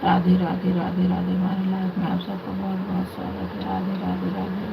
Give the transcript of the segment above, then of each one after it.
राधे राधे राधे राधे। हमारे लाइफ में आप सबका बहुत बहुत स्वागत है। राधे राधे राधे।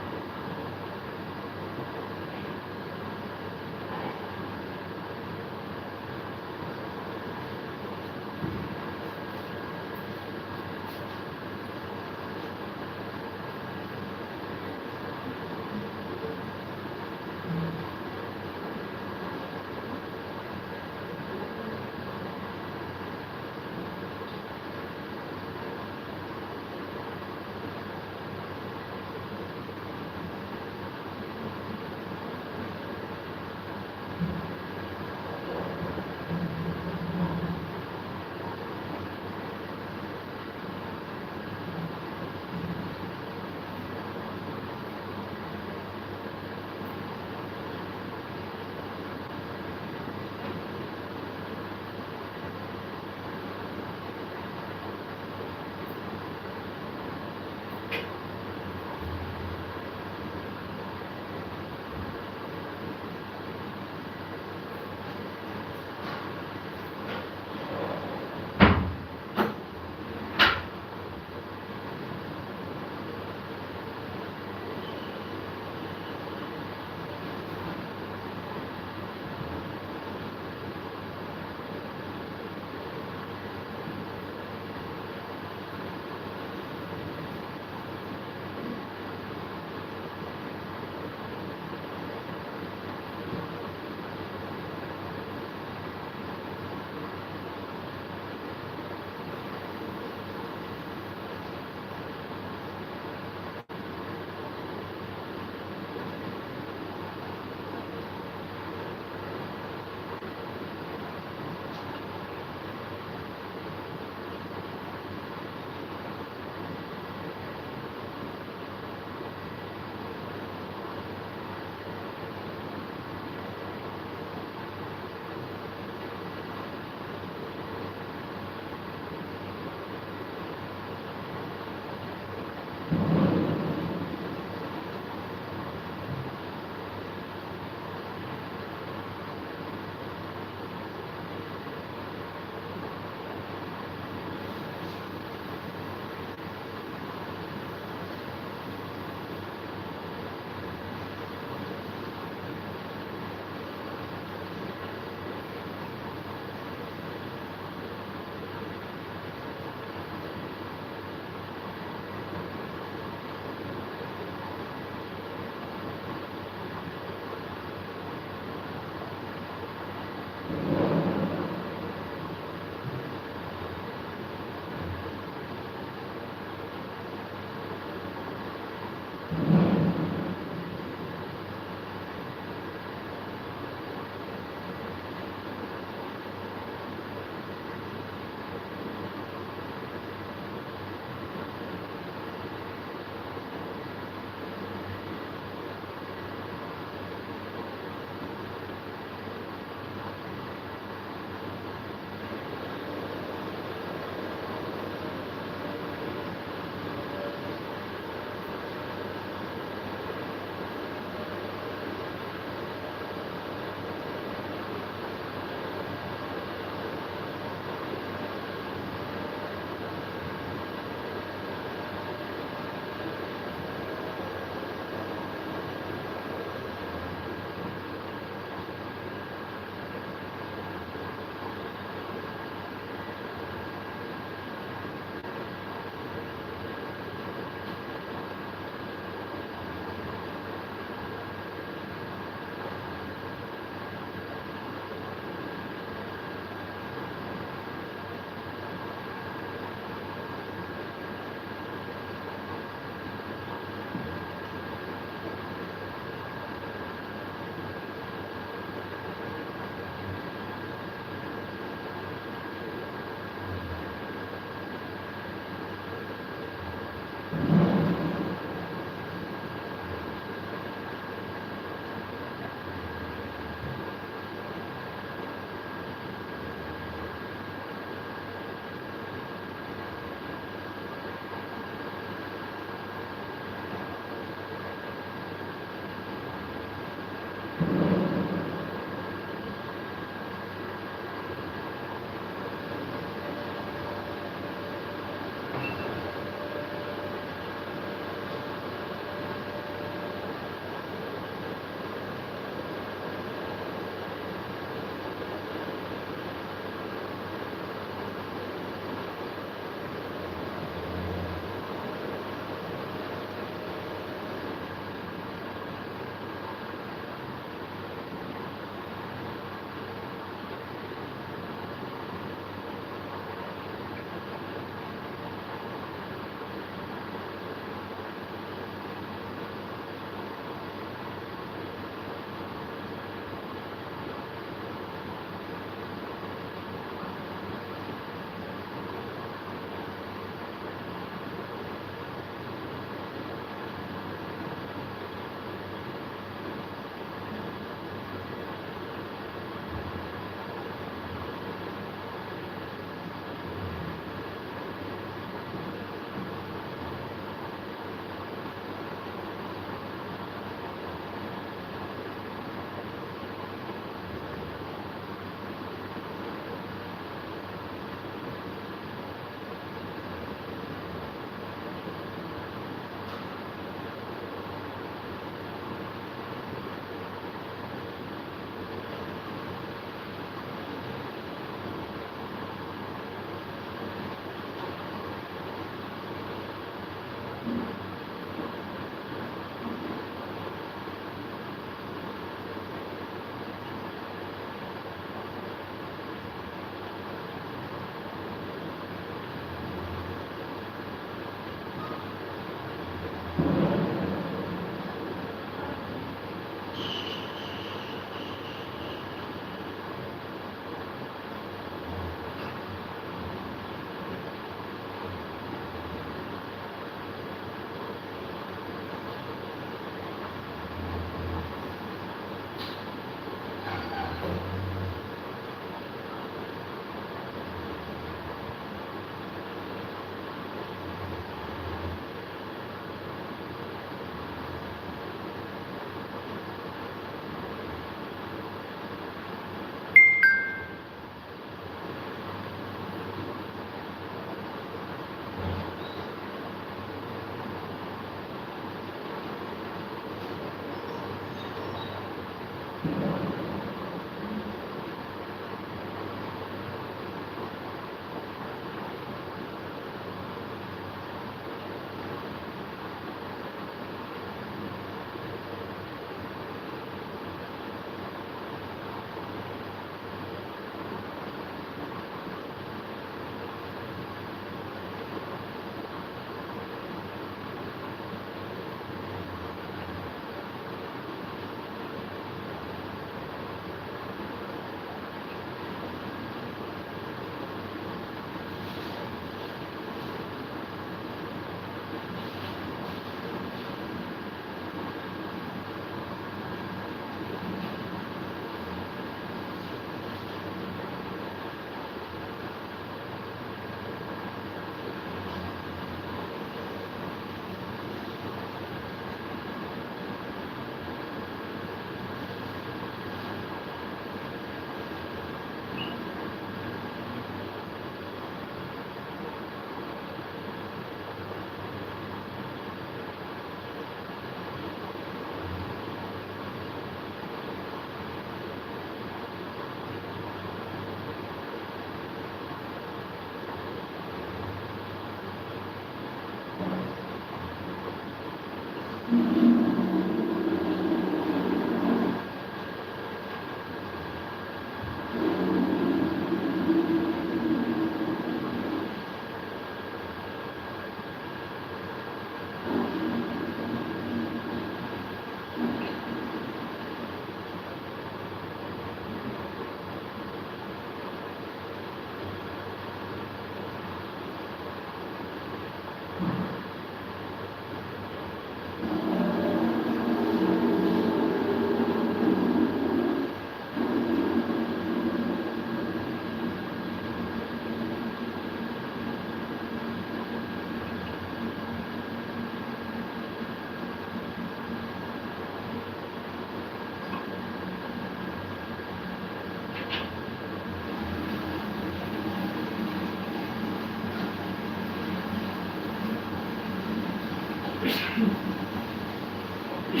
राधे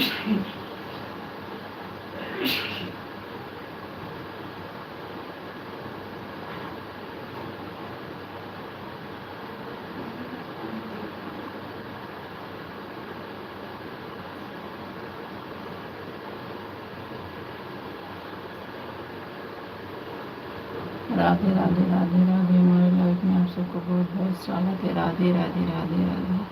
राधे राधे राधे। हमारे लाइफ में आप सबको बहुत बहुत स्वागत है। राधे राधे राधे राधे।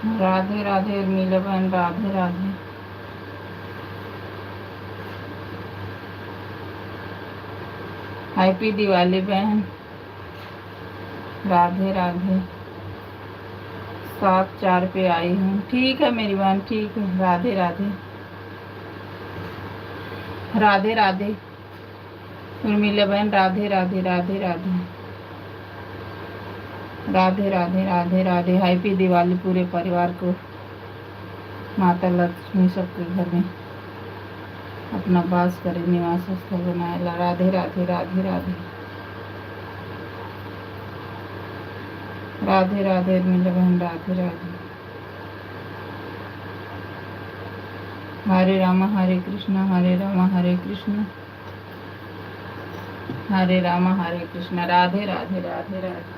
राधे राधे उर्मिला बहन, राधे राधे। हैप्पी दिवाली बहन, राधे राधे। 7-4 पे आई हूँ। ठीक है मेरी बहन, ठीक है। राधे राधे, राधे राधे उर्मिला बहन, राधे राधे, राधे राधे, राधे राधे, राधे राधे। हैप्पी दिवाली पूरे परिवार को। माता लक्ष्मी सबके घर में अपना वास करे, निवास स्थल बनाए। राधे राधे, राधे राधे, राधे राधे उर्मिला बहन, राधे राधे। हरे रामा हरे कृष्णा, हरे रामा हरे कृष्णा, हरे रामा हरे कृष्णा। राधे राधे, राधे राधे।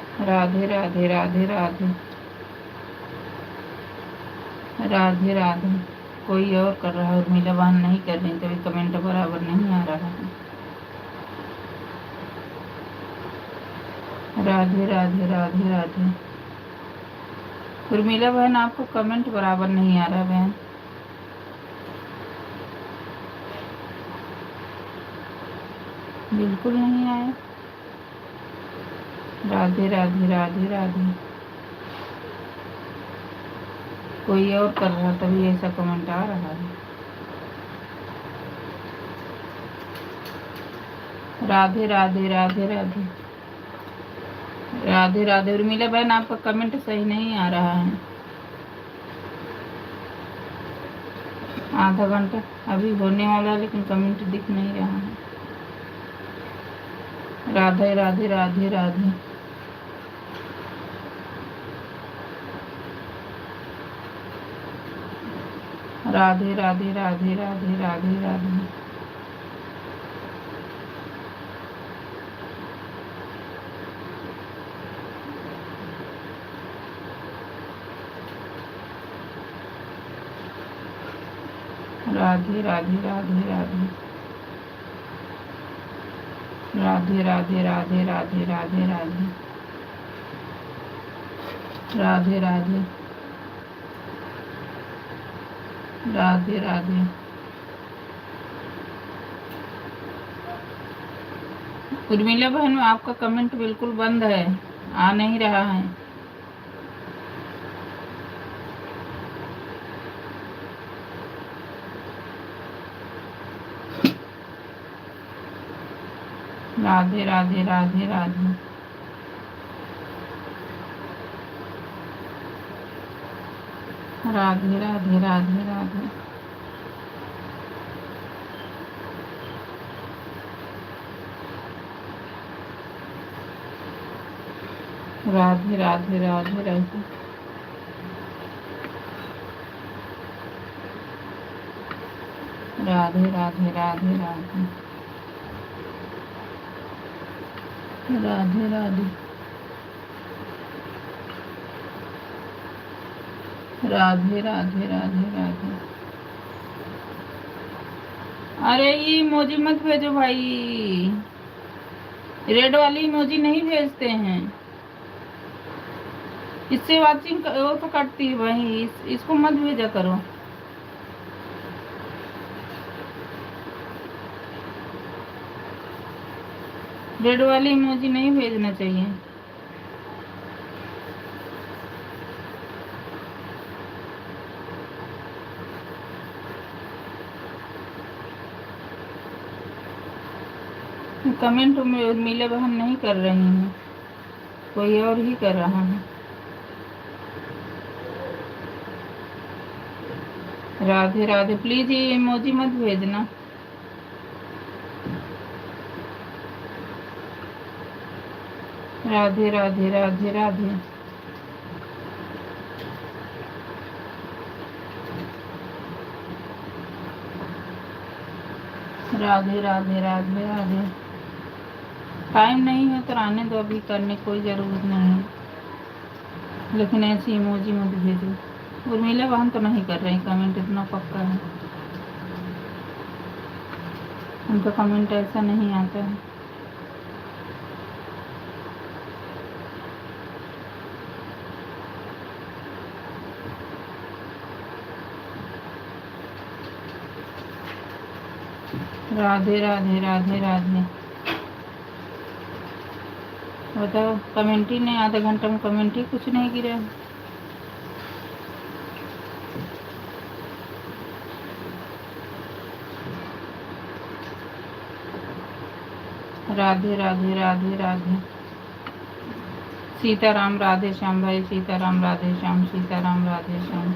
राधे राधे राधे राधे राधे राधे। कोई और कर रहा है, उर्मिला बहन नहीं कर रही, तभी कमेंट बराबर नहीं आ रहा है। राधे राधे राधे राधे। उर्मिला बहन आपको कमेंट बराबर नहीं आ रहा बहन। बिल्कुल नहीं आया। राधे राधे राधे राधे। कोई और कर रहा तभी ऐसा कमेंट आ रहा है। राधे राधे राधे राधे राधे राधे। उर्मिला बहन आपका कमेंट सही नहीं आ रहा है। आधा घंटा अभी होने वाला है लेकिन कमेंट दिख नहीं रहा है। राधे राधे राधे राधे। राधे राधे राधे राधे राधे राधे। राधे राधे राधे राधे राधे राधे राधे राधे राधे राधे राधे राधे राधे राधे। उर्मिला बहन आपका कमेंट बिल्कुल बंद है, आ नहीं रहा है। राधे राधे राधे राधे राधे राधे राधे राधे। राधे राधे राधे राधे राधे राधे राधे राधे राधे राधे राधे राधे राधे राधे। अरे ये इमोजी मत भेजो भाई, रेड वाली इमोजी नहीं भेजते हैं, इससे वाचिंग वो तो कटती है भाई, इसको मत भेजा करो। रेड वाली इमोजी नहीं भेजना चाहिए। कमेंट में उर्मिला बहन नहीं कर रही हैं, कोई और ही कर रहा है। राधे राधे। प्लीज ये इमोजी मत भेजना। राधे राधे राधे राधे राधे राधे राधे राधे। टाइम नहीं है तो आने दो, अभी करने की कोई ज़रूरत नहीं है, लेकिन ऐसी इमोजी मत भेजो। उर्मिला बहन तो नहीं कर रही कमेंट, इतना पक्का है, उनका कमेंट ऐसा नहीं आता है। राधे राधे राधे राधे। बताओ, कमेंट ही नहीं, आधा घंटा में कमेंट ही कुछ नहीं गिरा। राधे राधे राधे राधे। सीताराम राधे श्याम भाई, सीताराम राधे श्याम, सीताराम राधे श्याम,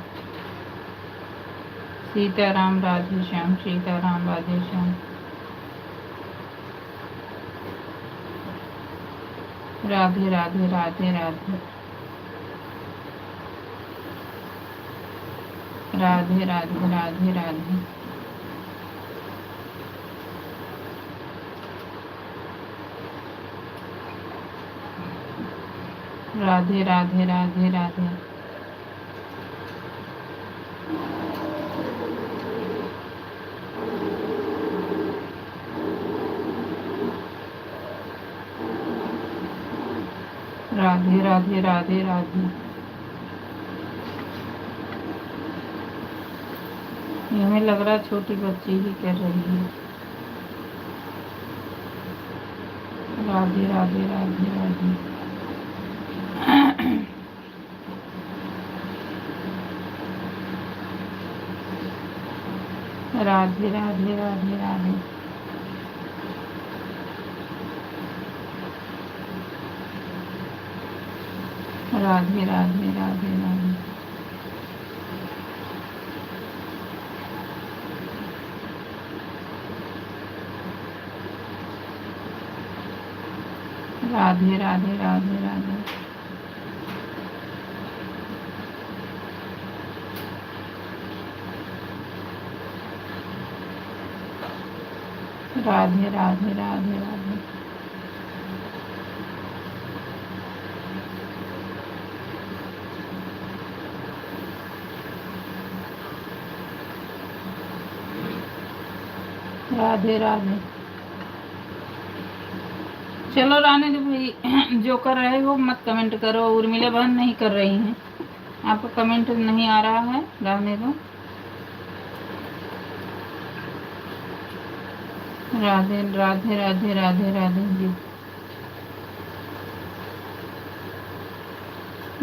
सीताराम राधे श्याम, सीताराम राधे श्याम। राधे राधे राधे राधे राधे राधे राधे राधे। राधे राधे राधे राधे। राधे राधे राधे राधे। ये हमें लग रहा छोटी बच्ची ही कर रही है। राधे राधे राधे राधे। राधे राधे राधे राधे। राधे राधे राधे राधे। राधे राधे राधे राधे। राधे राधे राधे राधे। राधे राधे। चलो रानी दो भाई, जो कर रहे हो मत कमेंट करो। उर्मिला बहन नहीं कर रही हैं, आपका कमेंट नहीं आ रहा है, रहने दो। राधे राधे राधे राधे राधे जी।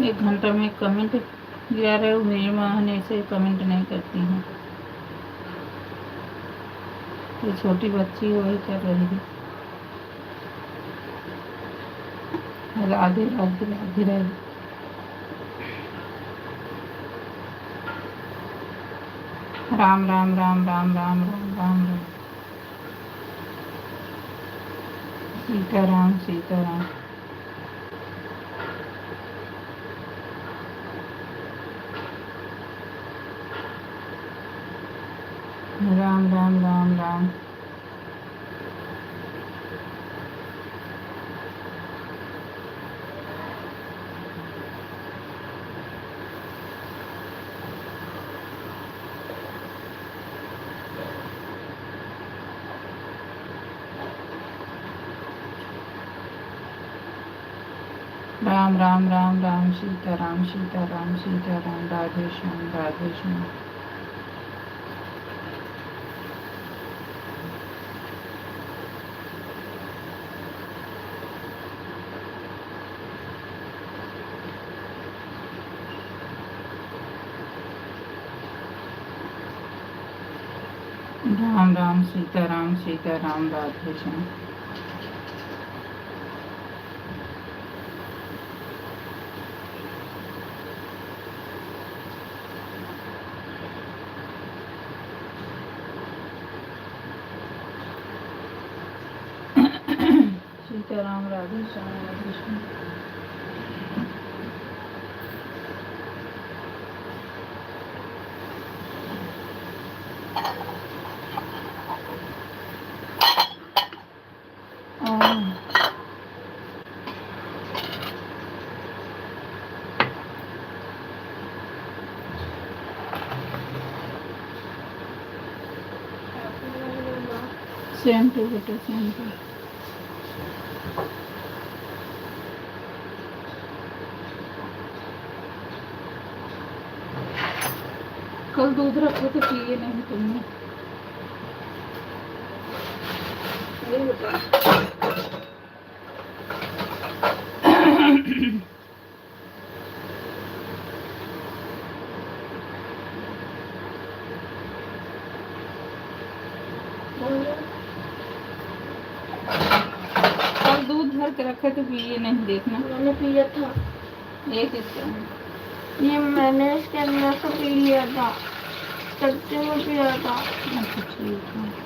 1 घंटा में कमेंट गिरा रहे हो, मेरी माँ ऐसे कमेंट नहीं करती हैं। ये छोटी बच्ची वही कर रही है। राधे राधे राधे राधे। राम राम राम राम राम राम राम राम। सीताराम सीताराम। राम राम राम राम। राम राम राम राम। सीताराम सीताराम सीताराम। राधे श्याम राधे श्याम। राम राम सीताराम सीताराम राधे श्याम। सीताराम राधे श्याम राधे श्याम। सेम टू बेटा, सेम टू। कल दूध रखे तो पिए नहीं तुमने। कल दूध भर के रखे तो पिए नहीं, देखना। मैंने पिया था। ये किसका है? ये मैंने इसके अंदर से पी लिया था, कच्चे में पिया था। अच्छा ठीक है।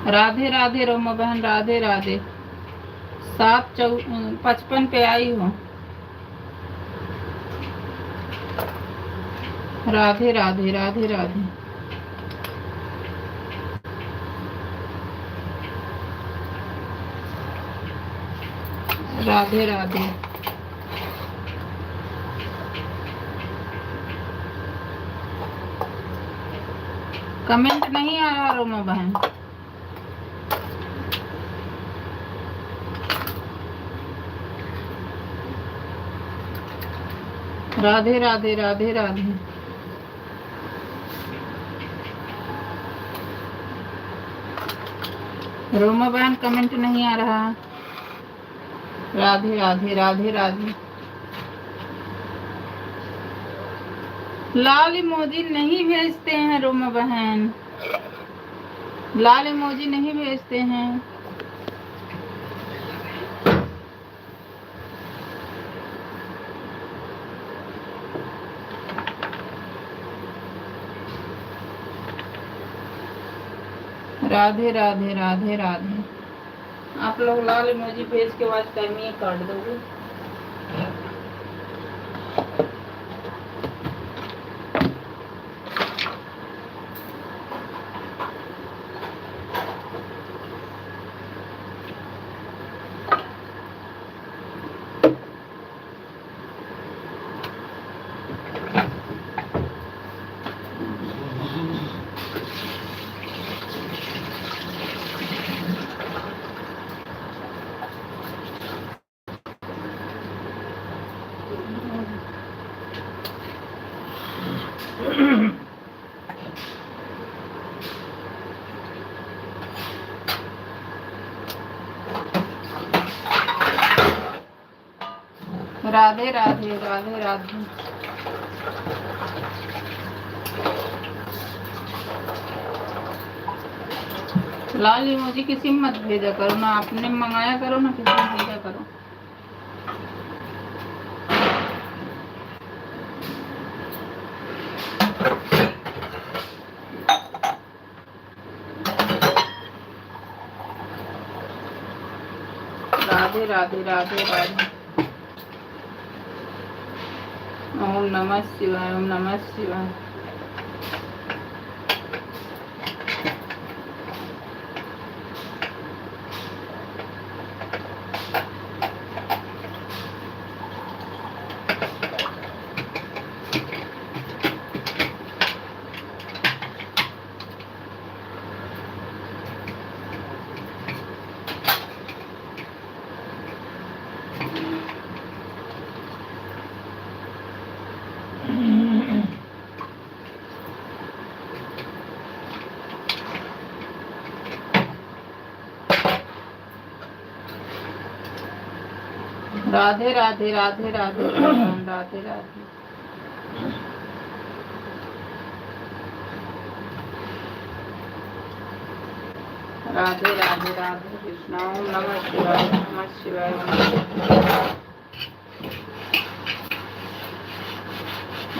राधे राधे रोमा बहन, राधे राधे। 7:55 पे आई हूँ। राधे राधे राधे राधे। राधे राधे। कमेंट नहीं आ रहा रोमा बहन। राधे राधे राधे राधे। रोमा बहन कमेंट नहीं आ रहा। राधे राधे राधे राधे। लाल इमोजी नहीं भेजते हैं रोमा बहन, लाल इमोजी नहीं भेजते हैं। राधे राधे राधे राधे। आप लोग लाल इमोजी भेज के बाद टाइम ही काट दोगे। राधे राधे राधे राधे। लाल इमोजी किसी में मत भेजा करो ना, आपने मंगाया करो ना, किसी में भेजा करो। राधे राधे राधे राधे। ओम नमः शिवाय, ओम नमः शिवाय। राधे राधे राधे राधे राधे राधे। राधे राधे राधे कृष्ण। ओम नमः शिवाय, नमः शिवाय।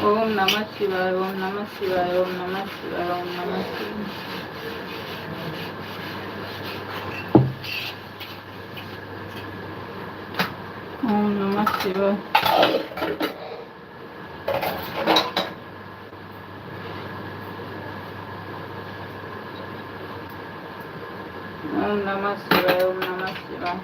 ओम नमः शिवाय, ओम नमः शिवाय, ओम नमः शिवाय, ओम नमः शिवाय। ओम नमः शिवाय। ओम नमः शिवाय, ओम नमः शिवाय।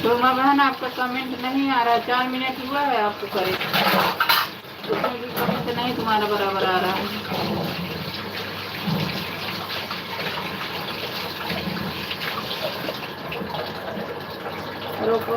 रोमा बहन आपका कमेंट नहीं आ रहा, 4 मिनट हुआ है आपको करे, उसमें भी कमेंट नहीं तुम्हारा बराबर आ रहा है। रोको।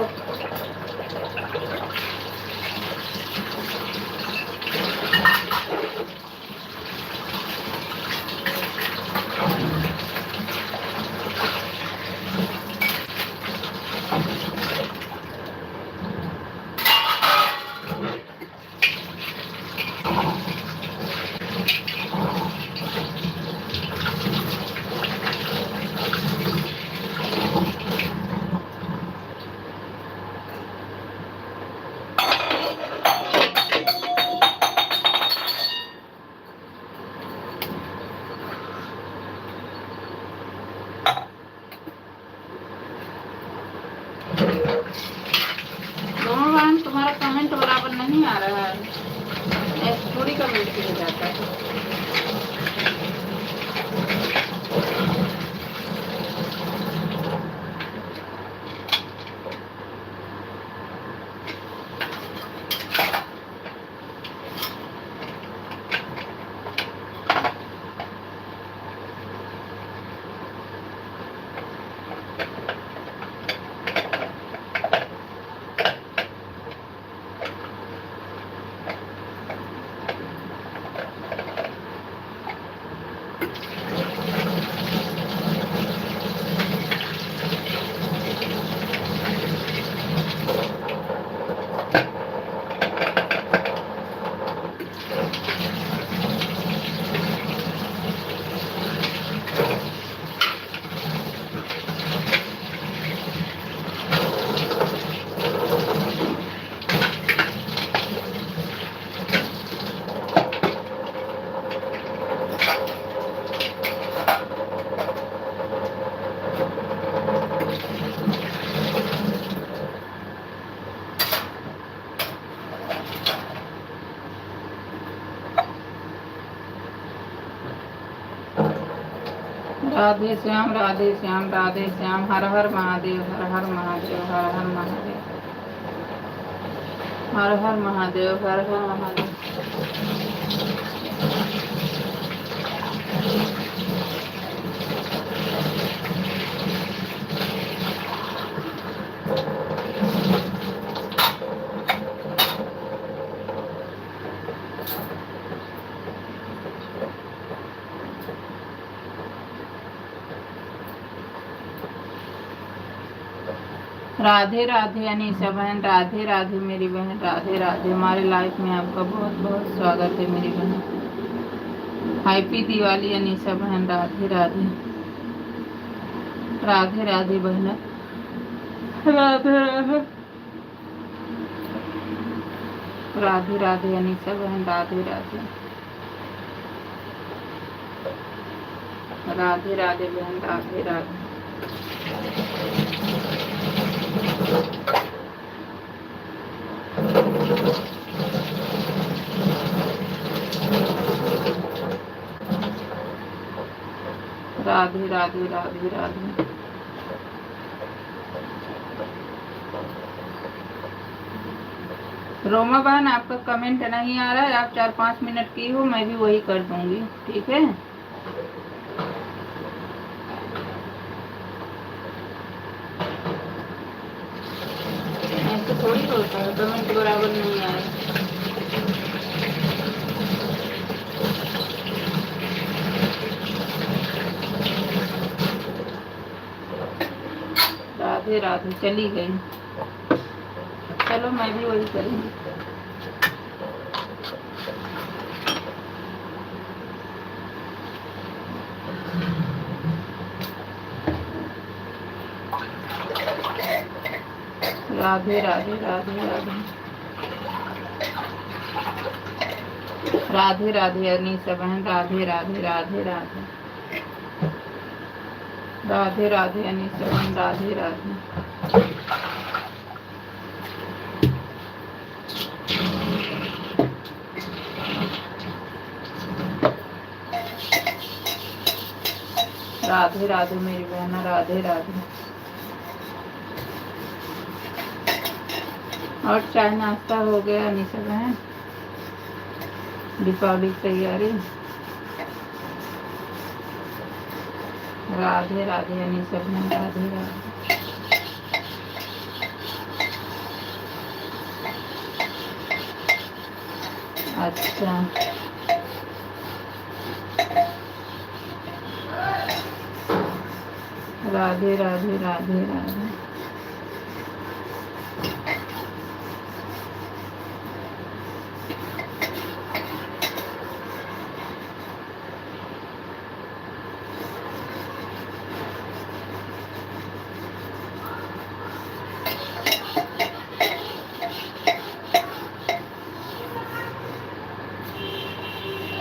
दोनों बहन तुम्हारा कमेंट बराबर नहीं आ रहा है, ऐसे थोड़ी कमेंट किया जाता है। राधे श्याम राधे श्याम राधे श्याम। हर हर महादेव हर हर महादेव हर हर महादेव हर हर महादेव हर हर महादेव। राधे राधे अनीशा बहन, राधे राधे मेरी बहन, राधे राधे। हमारे लाइफ में आपका बहुत बहुत स्वागत है मेरी बहन। हैप्पी दिवाली अनीशा बहन, राधे राधे राधे राधे बहन, राधे राधे राधे राधे अनीशा बहन, राधे राधे राधे राधे बहन, राधे राधे राधे राधे राधे राधे। रोमा बहन आपका कमेंट नहीं आ रहा है, आप 4-5 मिनट की हो, मैं भी वही कर दूंगी, ठीक है। ऐसे थोड़ी होता है, कमेंट बराबर नहीं आए। राधे राधे चली गई, चलो मैं भी वही करूँगी। राधे राधे राधे राधे राधे राधे अनीशा बहन, राधे राधे राधे राधे राधे राधे अनीशा बहन, राधे राधे राधे राधे मेरी बहन, राधे राधे। और चाय नाश्ता हो गया अनीशा बहन, दीपावली की तैयारी। राधे राधे अनीशा बहन, राधे राधे अच्छा राधे राधे राधे राधे।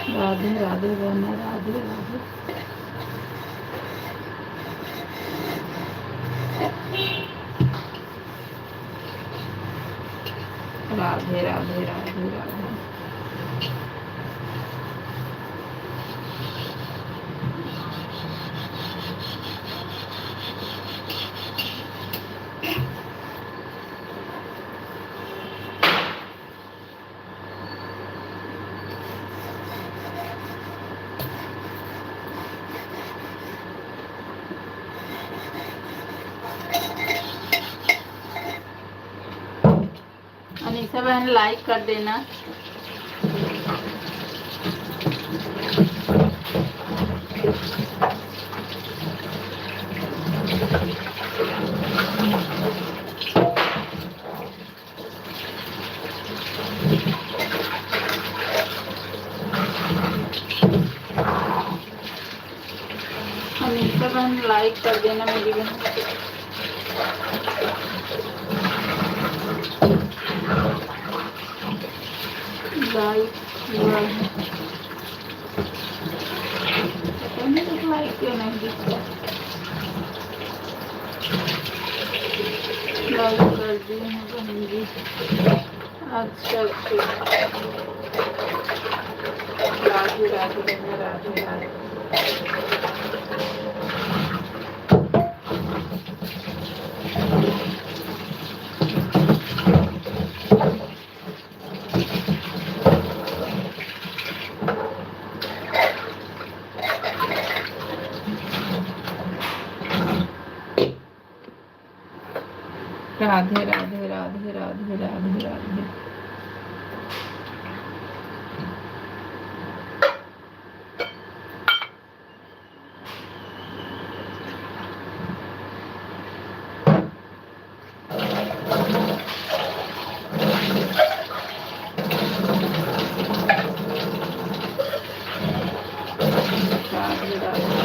राधे राधे बहना, राधे राधे। राधे राधे राधे राधे। अनीसा बहन लाइक कर देना। अनीसा बहन लाइक कर देना मेरी बहन। लाइक लाइक क्यों नहीं दिखता? लाइक कर दी है बहन जी। अच्छा राधे राधे बहन, राधे राधे। राधे राधे राधे राधे राधे राधे। राधे राधे।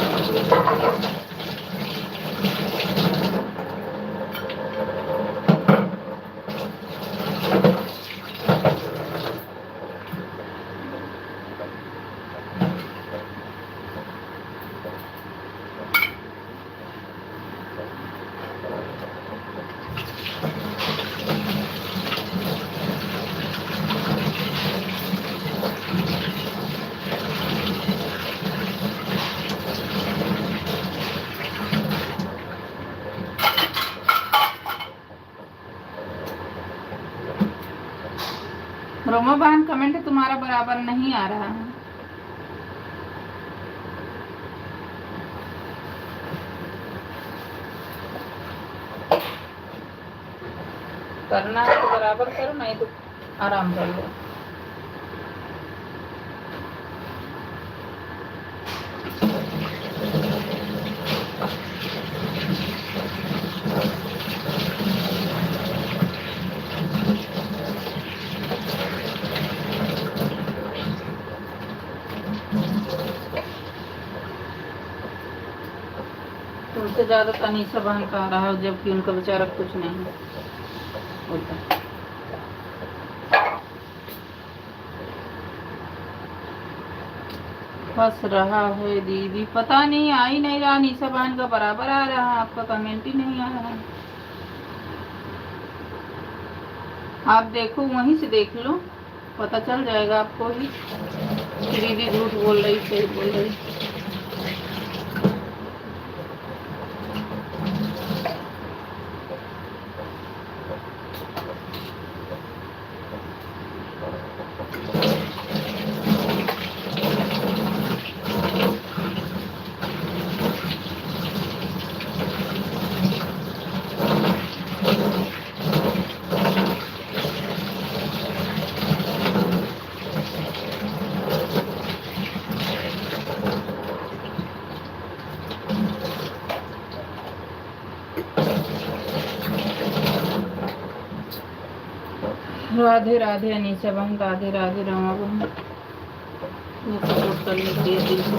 रोमा बहन कमेंट तुम्हारा बराबर नहीं आ रहा है। करना है तो बराबर करो, नहीं तो आराम कर लो। तुमसे ज्यादा तनीषा बहन का आ रहा है, जबकि उनका बेचारा कुछ नहीं होता। फंस रहा है दीदी, पता नहीं आ ही नहीं रहा। निशा बहन का बराबर आ रहा है, आपका कमेंट ही नहीं आ रहा है। आप देखो, वहीं से देख लो, पता चल जाएगा आपको ही। दीदी झूठ बोल रही, सही बोल रही। राधे राधे अनीशा बहन, राधे राधे रमा बहन। सपोर्ट करने के लिए दिल से।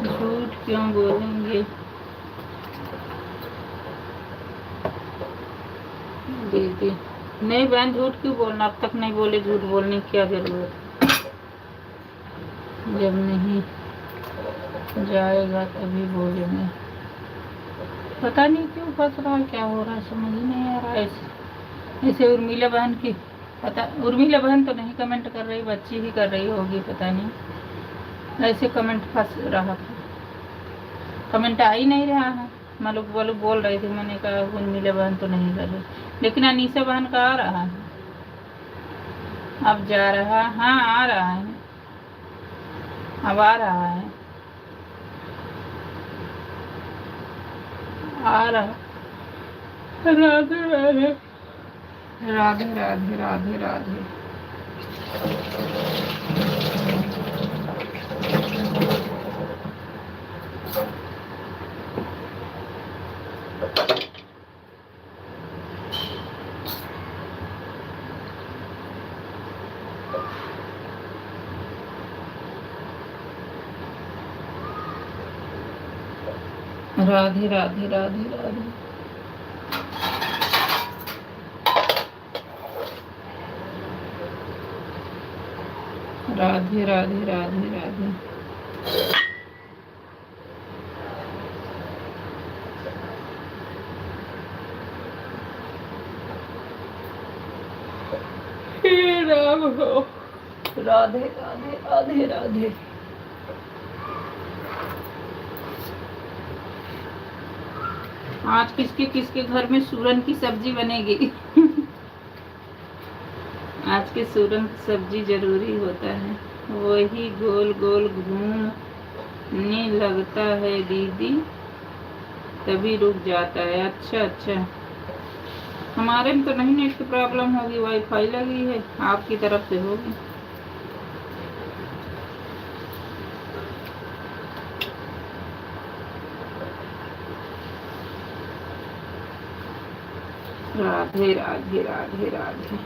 झूठ क्यों बोलेंगे दीदी? नहीं बहन, झूठ क्यों बोलना? अब तक नहीं बोले, झूठ बोलने की क्या जरूरत? जब नहीं जाएगा तभी बोलेंगे। पता नहीं क्यों फंस रहा है, क्या हो रहा है समझ ही नहीं आ रहा है। ऐसे उर्मिला बहन की पता, उर्मिला बहन तो नहीं कमेंट कर रही, बच्ची ही कर रही होगी, पता नहीं ऐसे कमेंट फंस रहा था। कमेंट आ ही नहीं रहा है। मालूम वालू बोल रही थी, मैंने कहा उर्मिला बहन तो नहीं कर रही, लेकिन अनीसा बहन का आ रहा है। अब जा रहा, हाँ आ रहा है, अब आ रहा है, आ रहा। राधे राधे राधे राधे राधे राधे। राधे राधे राधे राधे। राधे राधे राधे राधे। हे राम हो। राधे राधे राधे राधे। आज किसके किसके घर में सूरन की सब्जी बनेगी? आज के सूरन की सब्जी जरूरी होता है, वही गोल गोल घूमने लगता है दीदी, तभी रुक जाता है। अच्छा अच्छा, हमारे में तो नहीं नेट की प्रॉब्लम होगी, वाईफाई लगी है, आपकी तरफ से होगी। राधे राधे राधे राधे।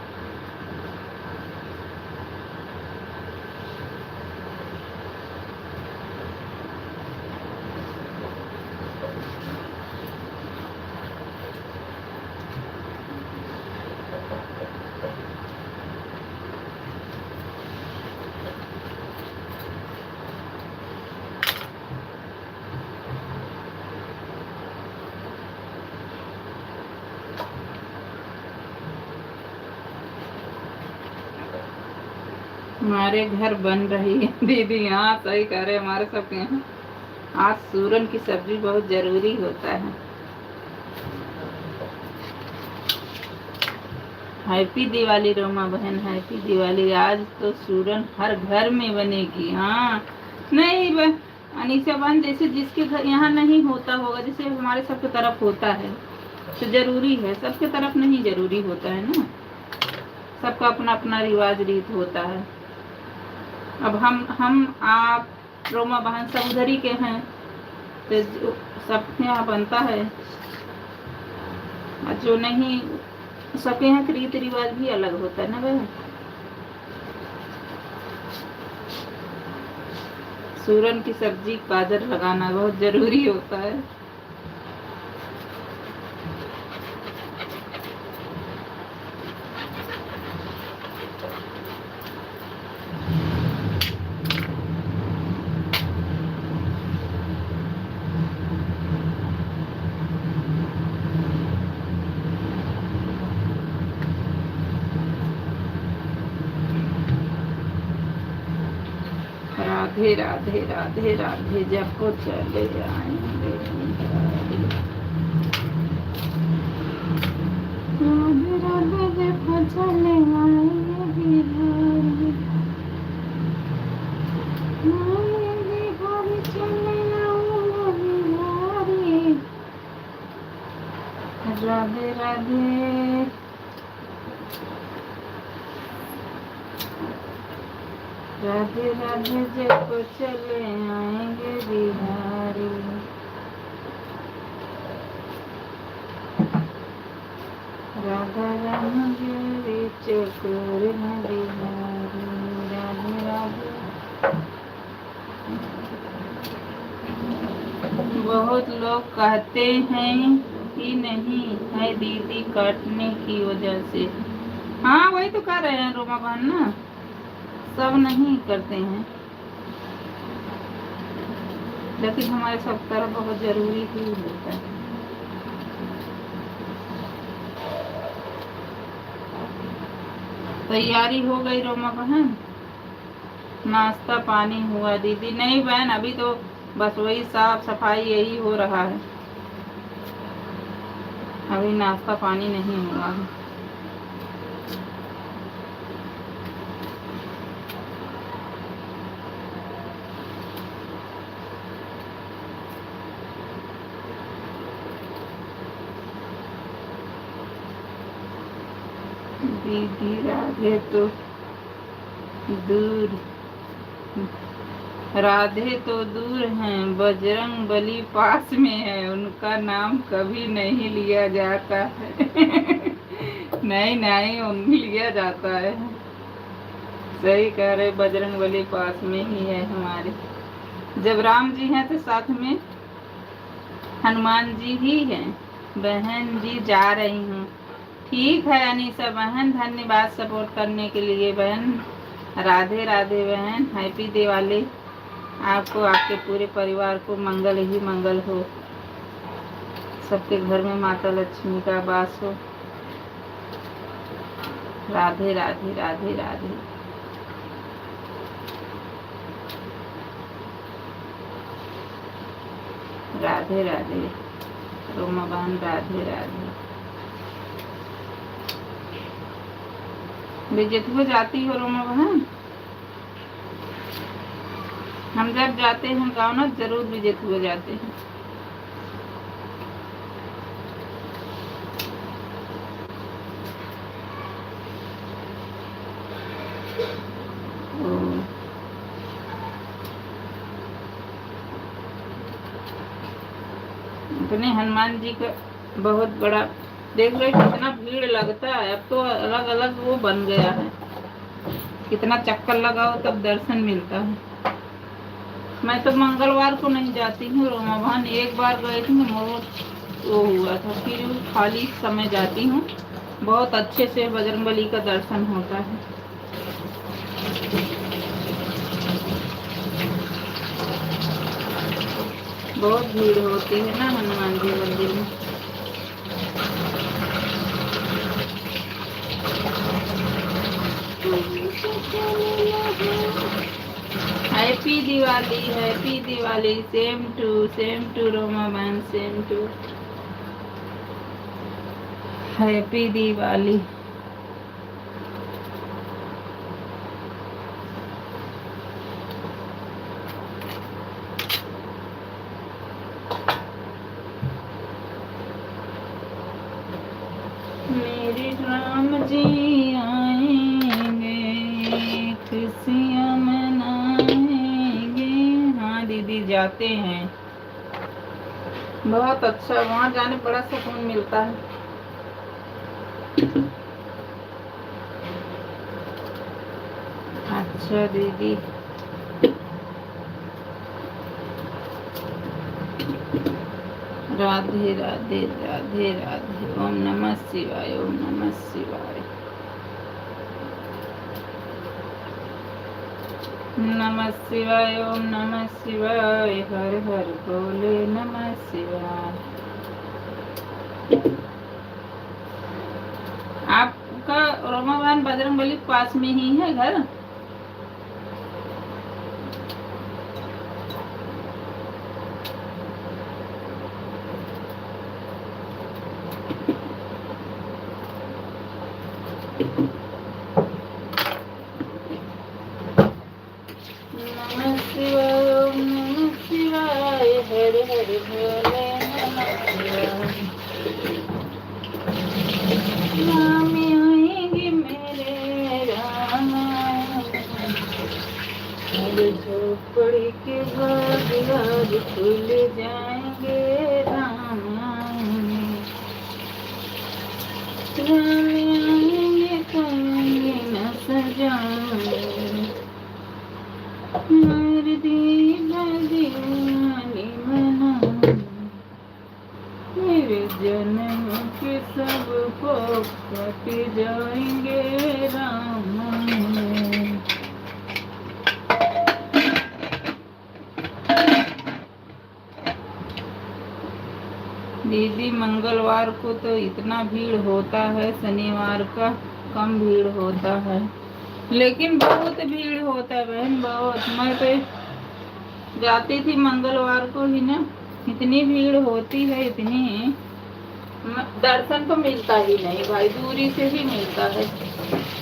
हमारे घर बन रही है दीदी, हाँ सही कह रहे, हमारे सबके यहाँ आज सूरन की सब्जी बहुत जरूरी होता है। हैप्पी दिवाली रोमा बहन, हैप्पी दिवाली। आज तो सूरन हर घर में बनेगी। हाँ नहीं अनीसा बहन, जैसे जिसके घर यहाँ नहीं होता होगा, जैसे हमारे सबके तरफ होता है तो जरूरी है, सबके तरफ नहीं जरूरी होता है ना, सबका अपना अपना रिवाज रीत होता है। अब हम आप रोमा बहन सब उधर ही के हैं, तो सबके यहाँ बनता है, और जो नहीं सबके यहाँ के रीति रिवाज भी अलग होता है ना बहन। सूरन की सब्जी गाजर लगाना बहुत जरूरी होता है। राधे राधे राधे राधे। जब को चले आएंगे राधे राधे, जब को चले आएंगे बिहारी, बिहारी चले आएंगे बिहारी। राधे राधे राधे राधे, जब को चले आएंगे बिहारी। राधा राम गिरी चकोर बिहारी। राधे राधे। बहुत लोग कहते हैं कि नहीं है दीदी काटने की वजह से। हाँ वही तो कह रहे हैं रोमा बहन ना, सब नहीं करते हैं। लेकिन हमारे सब तरफ बहुत जरूरी ही होता है। तैयारी हो गई रोमा बहन? नाश्ता पानी हुआ दीदी? नहीं बहन, अभी तो बस वही साफ सफाई यही हो रहा है, अभी नाश्ता पानी नहीं हुआ है। दीदी राधे तो दूर, राधे तो दूर हैं, बजरंग बली पास में है, उनका नाम कभी नहीं लिया जाता है। नहीं नहीं, उन लिया जाता है। सही कह रहे, बजरंग बली पास में ही है हमारे। जब राम जी हैं तो साथ में हनुमान जी ही हैं। बहन जी जा रही हूँ। ठीक है अनीसा बहन, धन्यवाद सपोर्ट करने के लिए बहन। राधे राधे बहन, हैप्पी दिवाली आपको, आपके पूरे परिवार को मंगल ही मंगल हो, सबके घर में माता लक्ष्मी का वास हो। राधे राधे राधे राधे। राधे राधे रोमा बहन, राधे राधे। विजित हो जाती हो रोमा बहन? हम जब जाते हैं गाँव ना, जरूर विजित हो जाते हैं। अपने हनुमान जी का बहुत बड़ा, देख रहे कितना भीड़ लगता है। अब तो अलग अलग वो बन गया है, कितना चक्कर लगाओ तब दर्शन मिलता है। मैं तो मंगलवार को नहीं जाती हूँ रोमा बहन, एक बार गई थी, वो हुआ था, फिर खाली समय जाती हूँ। बहुत अच्छे से बजरंगबली का दर्शन होता है। बहुत भीड़ होती है ना हनुमान जी मंदिर में। Happy Diwali, happy Diwali. Same to Roma बहन, सेम टू। हैप्पी दिवाली। मेरे राम जी आएंगे, खुशियाँ मनाएंगे। हाँ दीदी जाते हैं, बहुत अच्छा, वहाँ जाने बड़ा सुकून मिलता है। अच्छा दीदी, राधे राधे राधे राधे। ओम नमः शिवाय, ओम नमः शिवाय। नमः शिवाय, ओम नमः शिवाय। हर हर बोले नमः शिवाय। आपका रोमावान बजरंगबली पास में ही है घर? नमः शिवाय, ओम नमः शिवाय। हर हर भोले नमः शिवाय। राम आएंगे मेरे राम, हर झोपड़ी के बाद आज खुल जाएंगे। राम आएंगे, राम आएंगे, कहेंगे न सजाएंगे। मेरी दीवानी मना, मेरे जन्म के सब पाप कट जाएंगे। राम मंगलवार को तो इतना भीड़ होता है, शनिवार का कम भीड़ होता है, लेकिन बहुत भीड़ होता है बहन, बहुत। मैं तो जाती थी मंगलवार को ही ना, इतनी भीड़ होती है, इतनी दर्शन तो मिलता ही नहीं भाई, दूरी से ही मिलता है।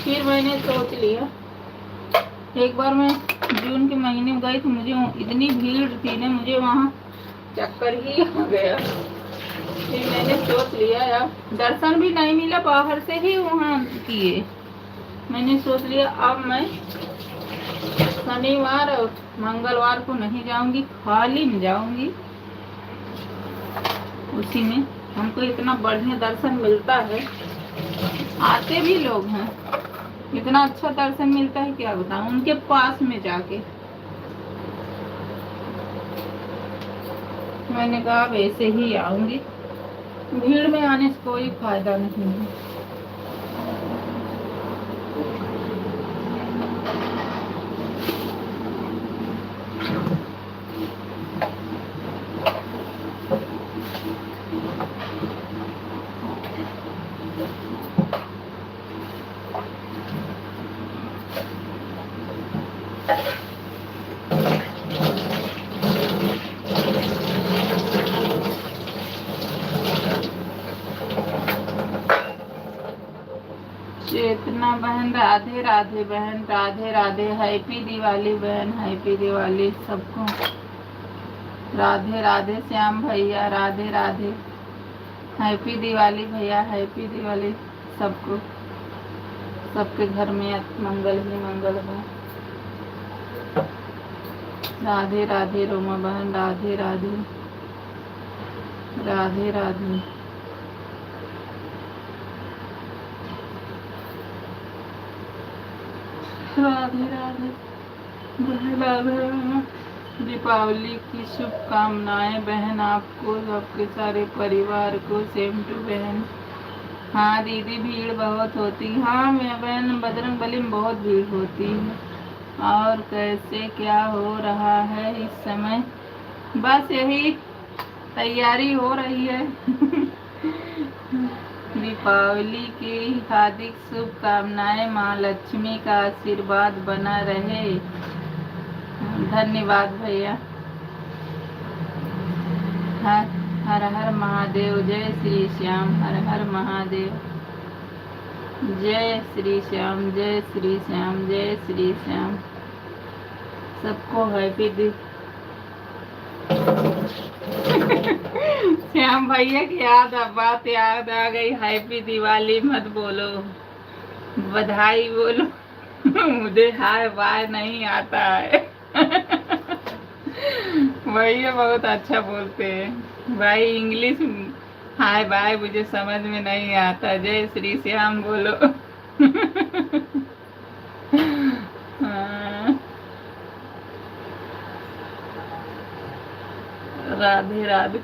फिर मैंने सोच लिया, एक बार मैं जून के महीने में गई थी, मुझे इतनी भीड़ थी ना, मुझे वहाँ चक्कर ही आ गया। फिर मैंने सोच लिया यार, दर्शन भी नहीं मिला, बाहर से ही वहाँ किए। मैंने सोच लिया अब मैं शनिवार और मंगलवार को नहीं जाऊंगी, खाली में जाऊंगी, उसी में हमको इतना बढ़िया दर्शन मिलता है, आते भी लोग हैं, इतना अच्छा दर्शन मिलता है क्या बताऊं, उनके पास में जाके। मैंने कहा वैसे ही आऊंगी, भीड़ में आने से कोई फायदा नहीं है। चेतना बहन राधे राधे, बहन राधे राधे, हैप्पी दिवाली बहन, हैप्पी दिवाली सबको, राधे राधे। श्याम भैया राधे राधे, हैप्पी दिवाली भैया, हैप्पी दिवाली सबको, सबके घर में मंगल ही मंगल हो। राधे राधे रोमा बहन, राधे राधे, राधे राधे। राधे राधे बहन, राधे। दीपावली की शुभकामनाएं बहन आपको, आपके सारे परिवार को, सेम टू बहन। हाँ दीदी भीड़ बहुत होती, हाँ मैं बहन बजरंगबली में बहुत भीड़ होती है। और कैसे क्या हो रहा है इस समय? बस यही तैयारी हो रही है दीपावली की हार्दिक शुभकामनाएं, माँ लक्ष्मी का आशीर्वाद बना रहे। धन्यवाद भैया। हर हर महादेव, जय श्री श्याम, हर हर महादेव, जय श्री श्याम, जय श्री श्याम, जय श्री श्याम। सबको हैप्पी दी श्याम भैया की बात याद आ गई, हैप्पी दिवाली मत बोलो, बधाई बोलो मुझे हाय बाय नहीं आता है भैया बहुत अच्छा बोलते हैं भाई, इंग्लिश हाय बाय मुझे समझ में नहीं आता, जय श्री श्याम बोलो हाँ। राधे राधे,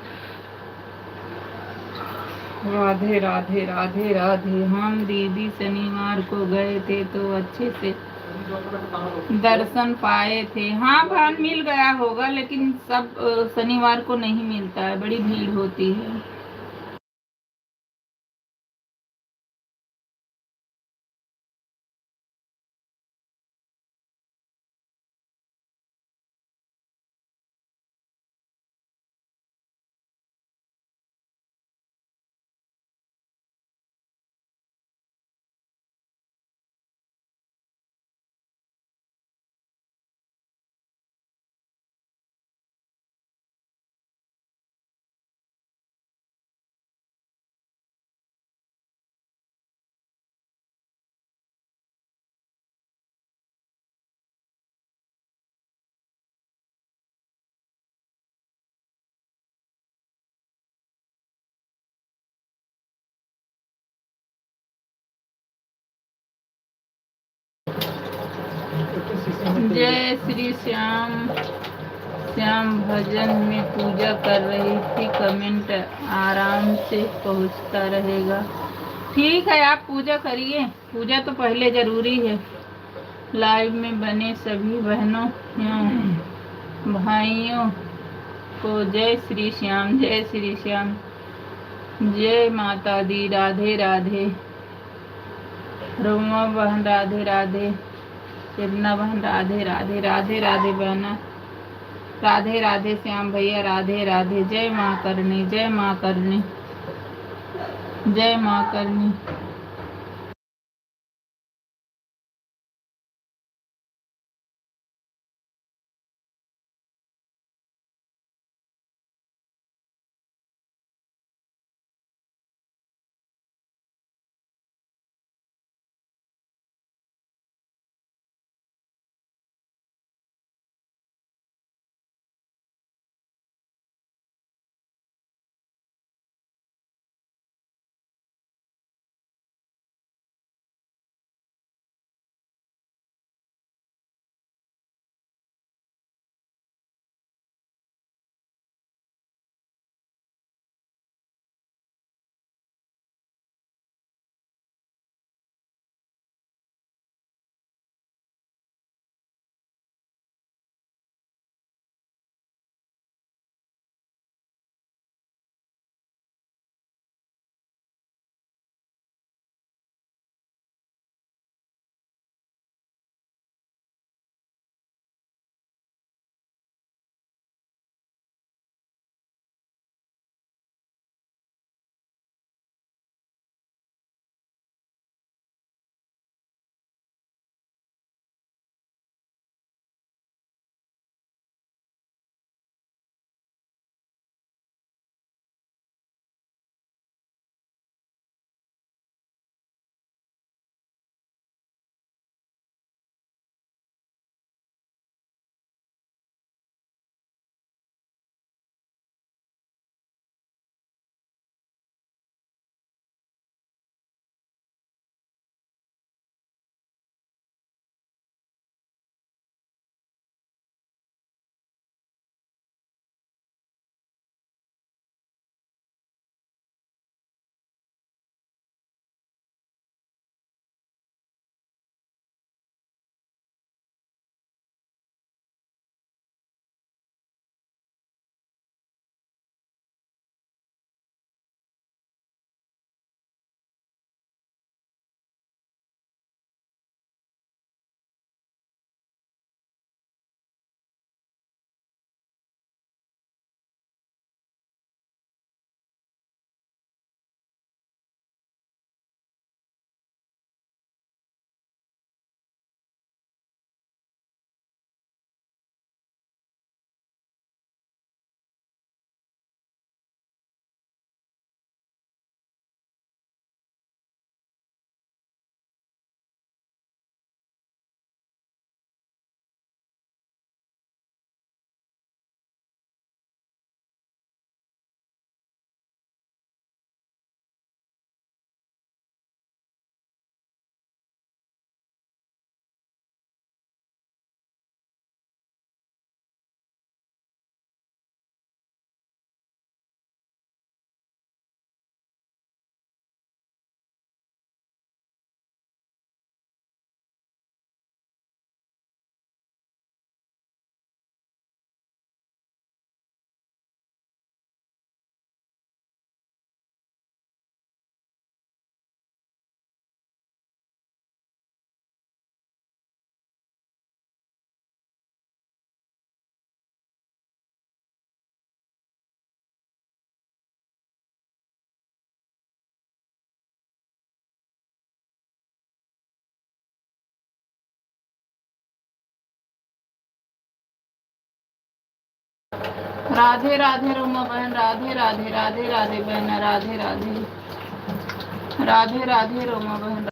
राधे राधे, राधे राधे। हम दीदी शनिवार को गए थे तो अच्छे से दर्शन पाए थे। हाँ भान मिल गया होगा, लेकिन सब शनिवार को नहीं मिलता है, बड़ी भीड़ होती है। जय श्री श्याम। श्याम भजन में पूजा कर रही थी, कमेंट आराम से पहुंचता रहेगा। ठीक है आप पूजा करिए, पूजा तो पहले जरूरी है। लाइव में बने सभी बहनों भाइयों को जय श्री श्याम, जय श्री श्याम। जय माता दी। राधे राधे। रोमा बहन राधे राधे। सिरना बहन राधे राधे। राधे राधे बहना। राधे राधे श्याम भैया। राधे राधे। जय माँ करनी। जय माँ करनी। जय माँ करनी। राधे राधे रोमा बहन। राधे राधे। राधे राधे बहना। राधे राधे। राधे राधे रोमा बहन।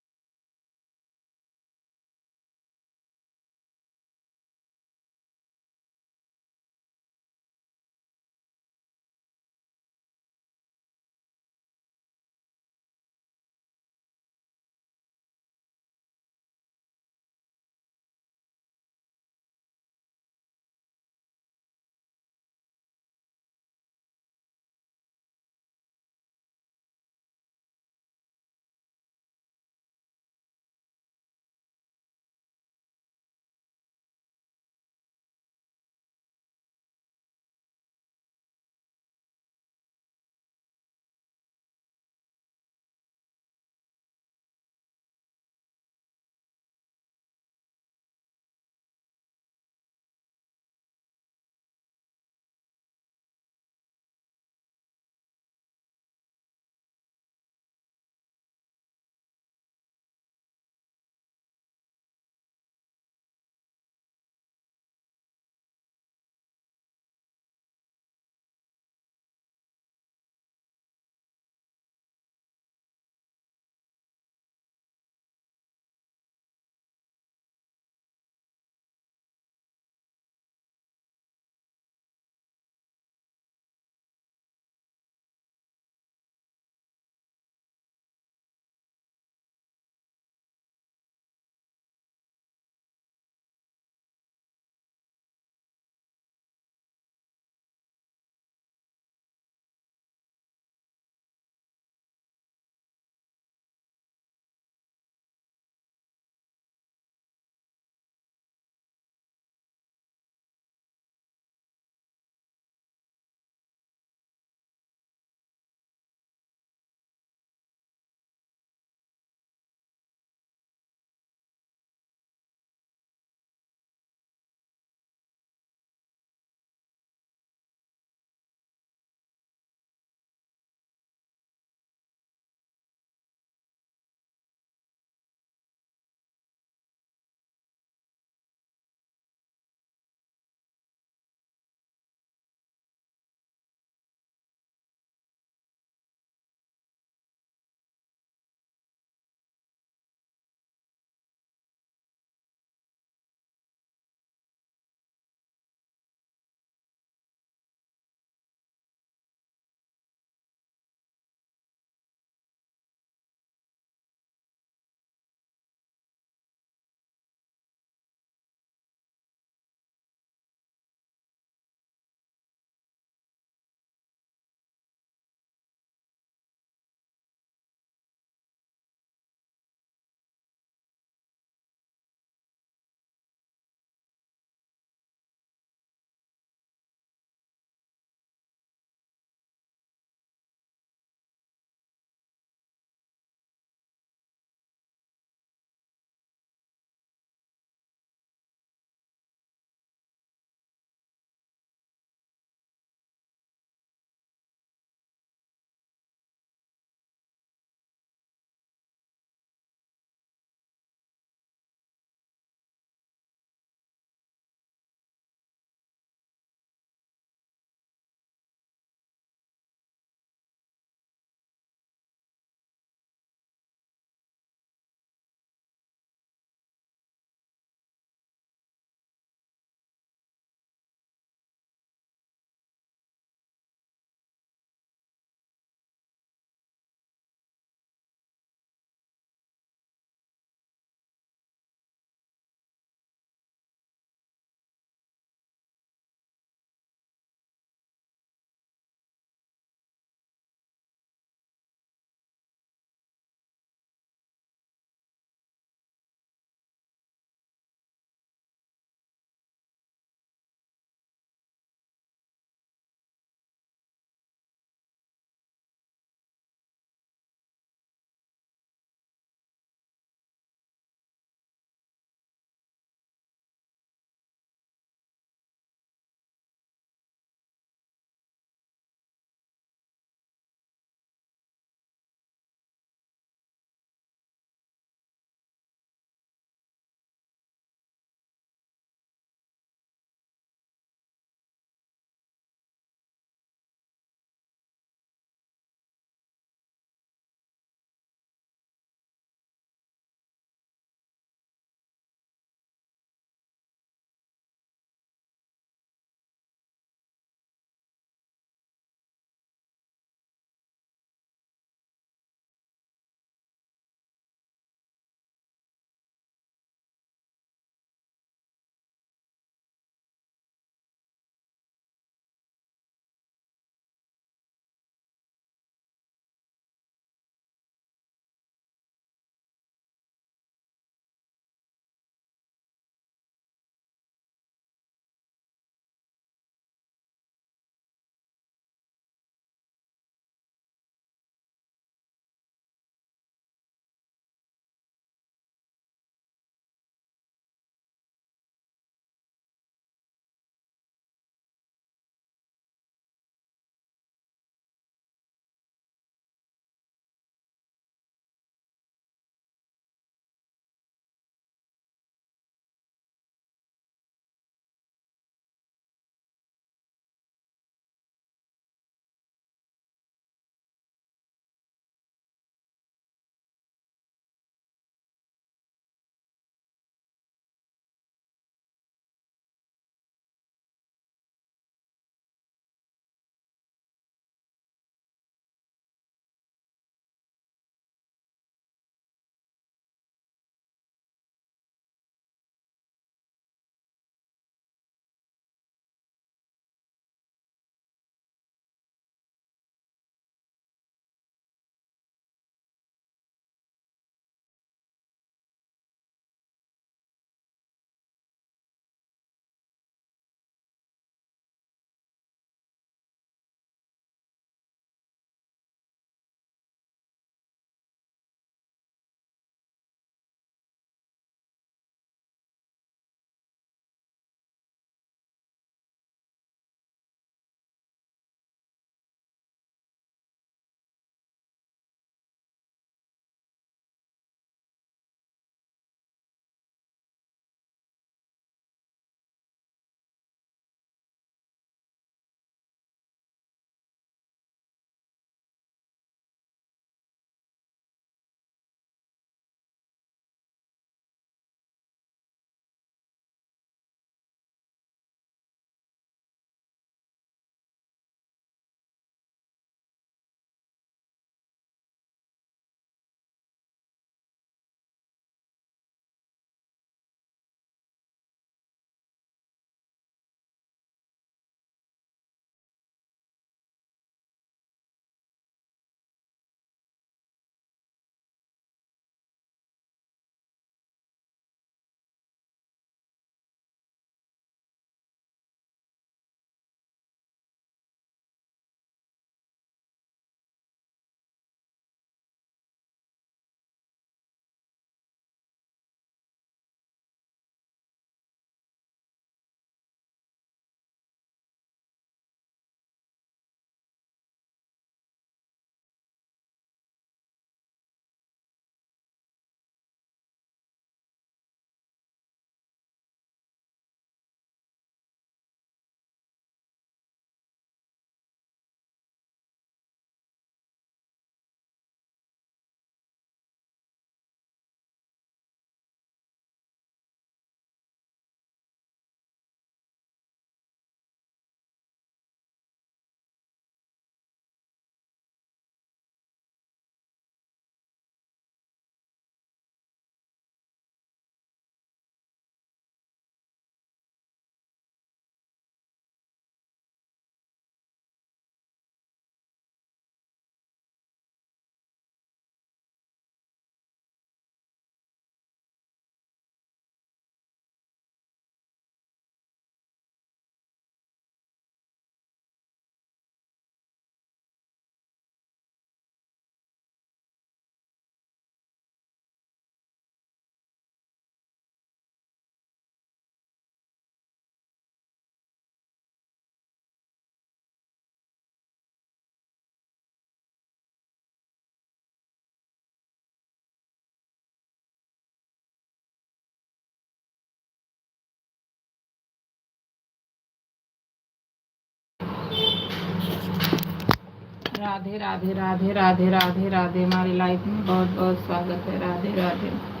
राधे राधे राधे राधे राधे राधे। हमारी लाइफ में बहुत बहुत स्वागत है। राधे राधे।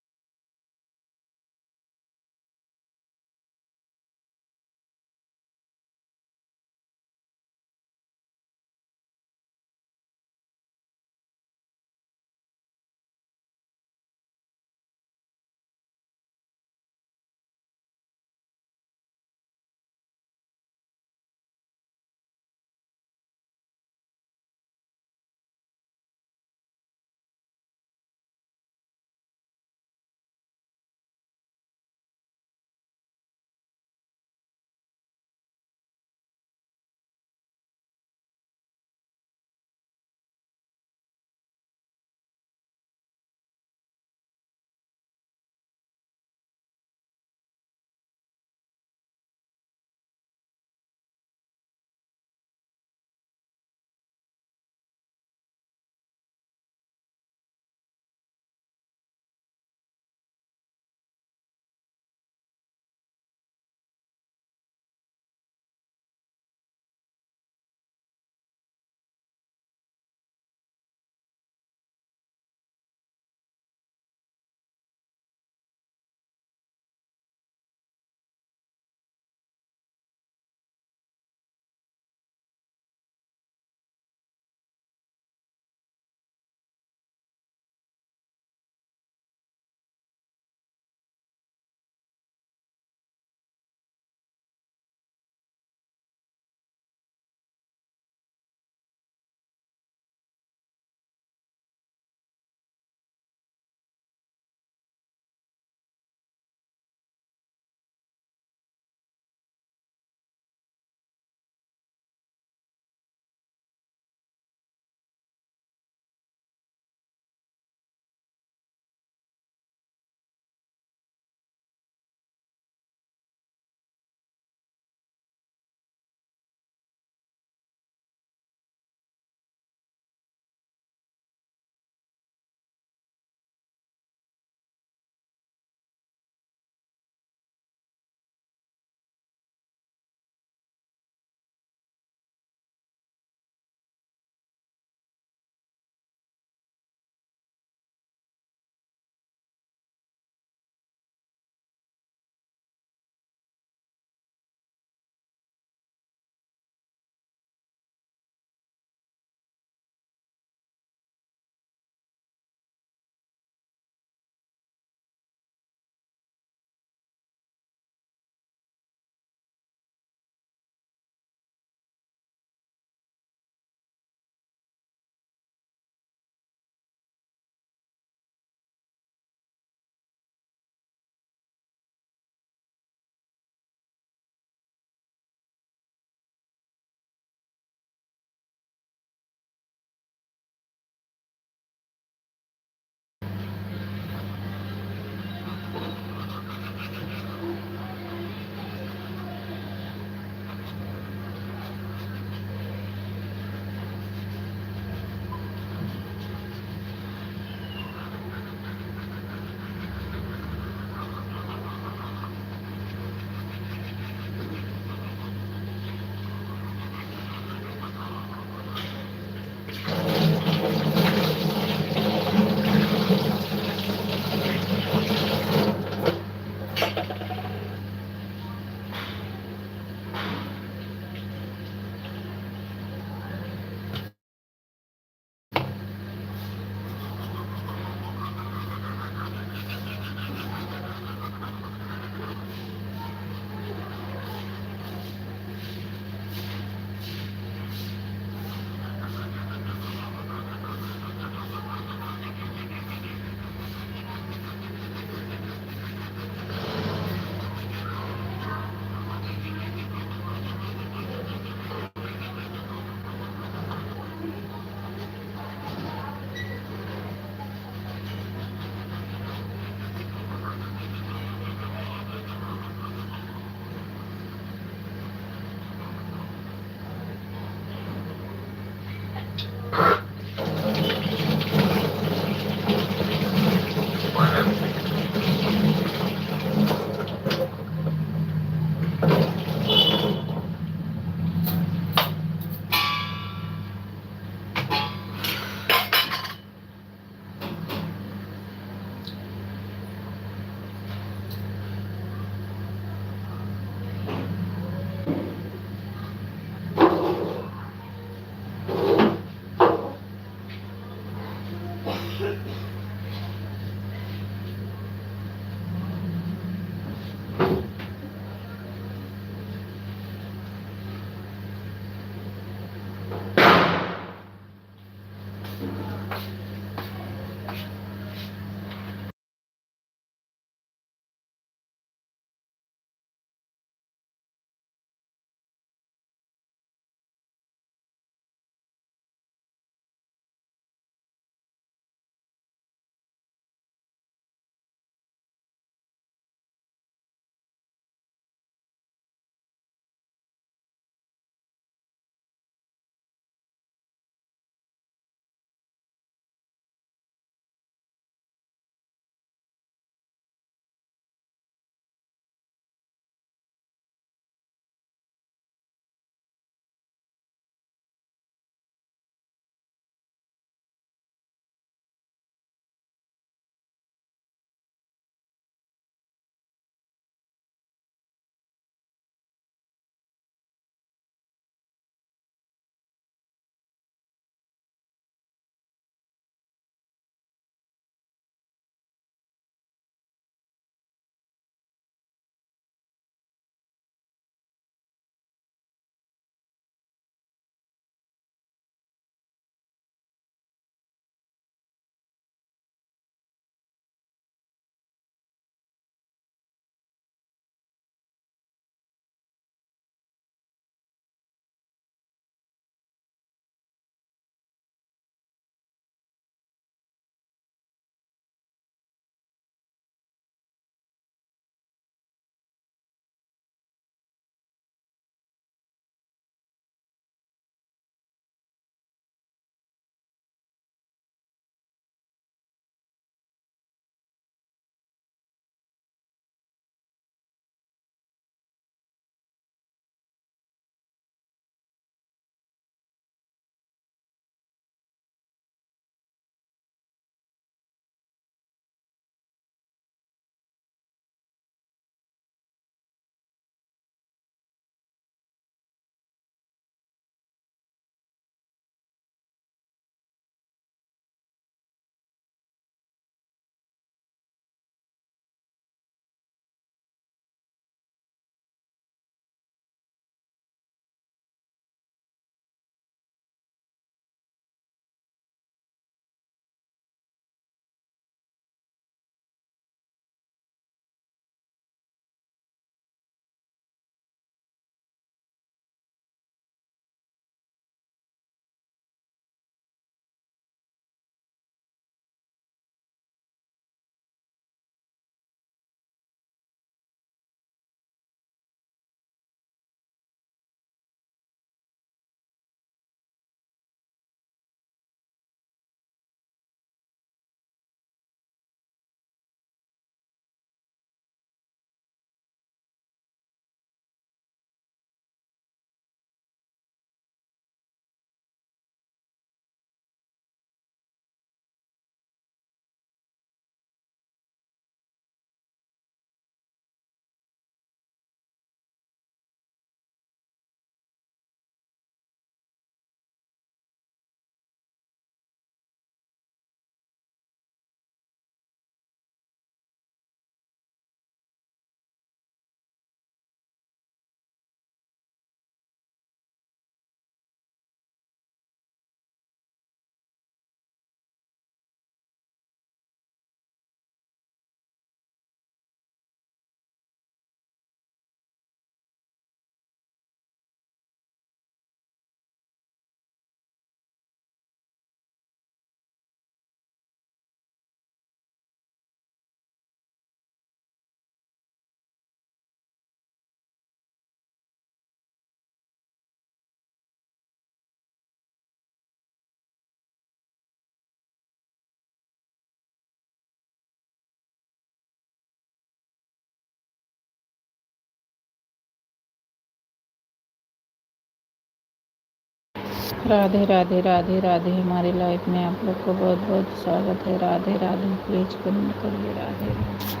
राधे राधे राधे राधे। हमारी लाइफ में आप लोग को बहुत बहुत स्वागत है। राधे राधे। प्लीज कमेंट करिए राधे राधे।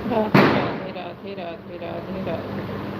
राधे राधे राधे राधे राधे राधे।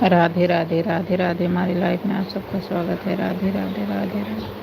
राधे राधे राधे राधे। हमारी लाइफ में आप सबका स्वागत है। राधे राधे राधे राधे।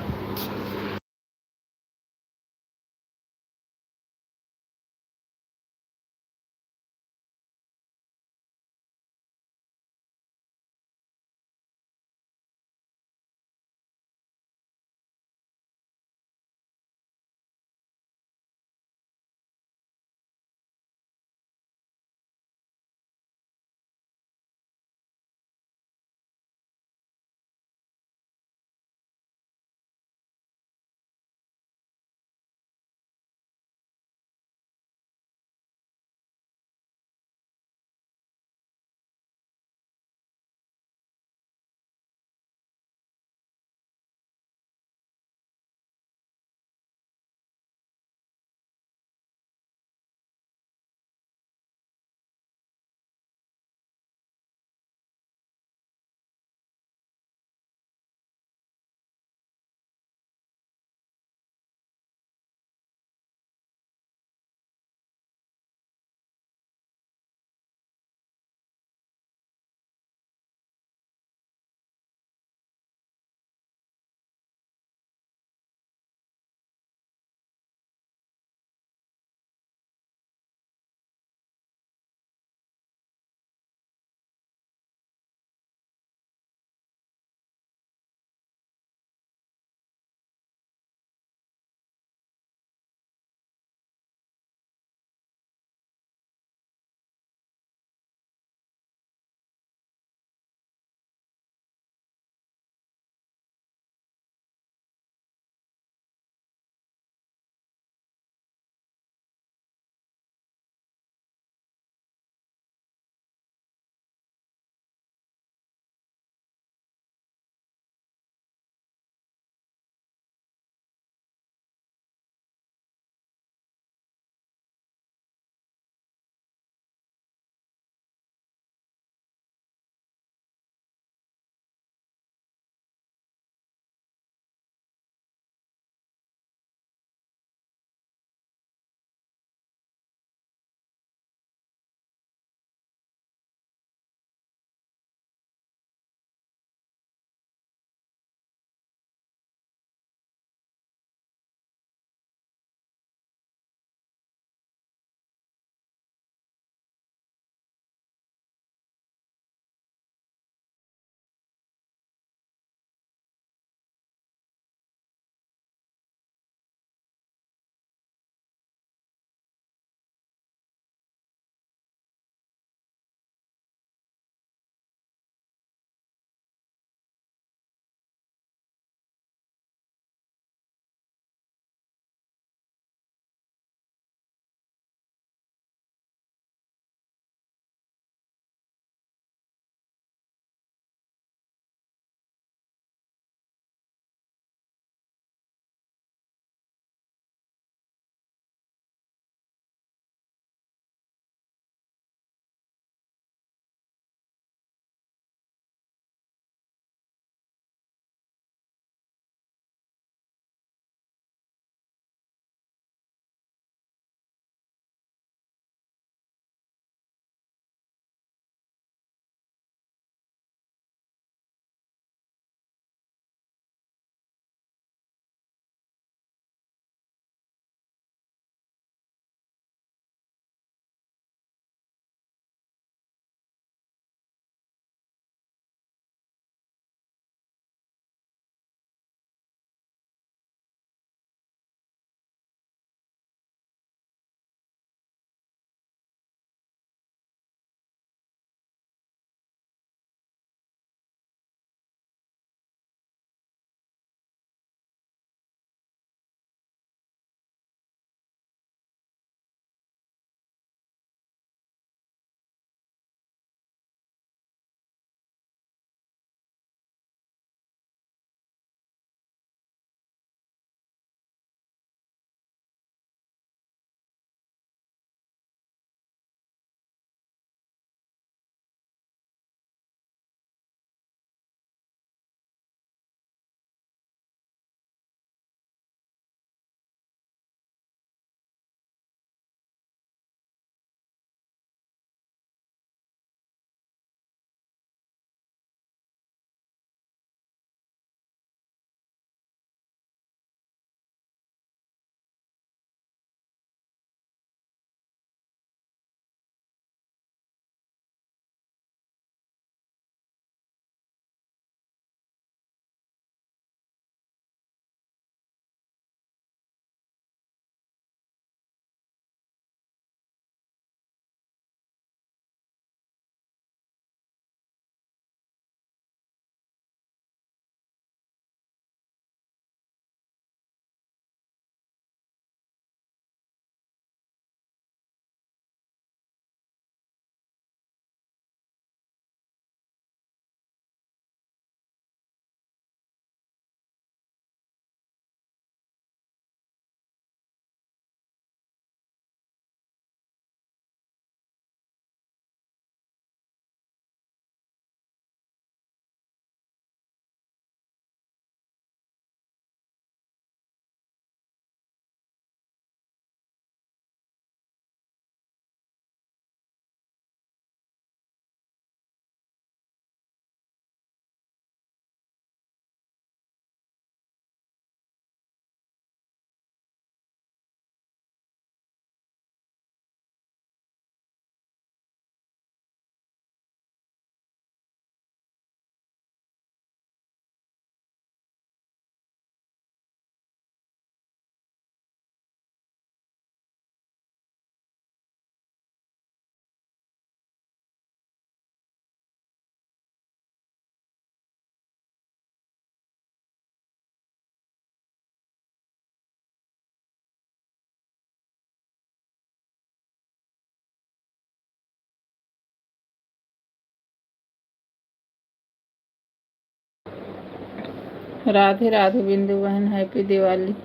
राधे राधे बिंदु बहन, हैप्पी दिवाली।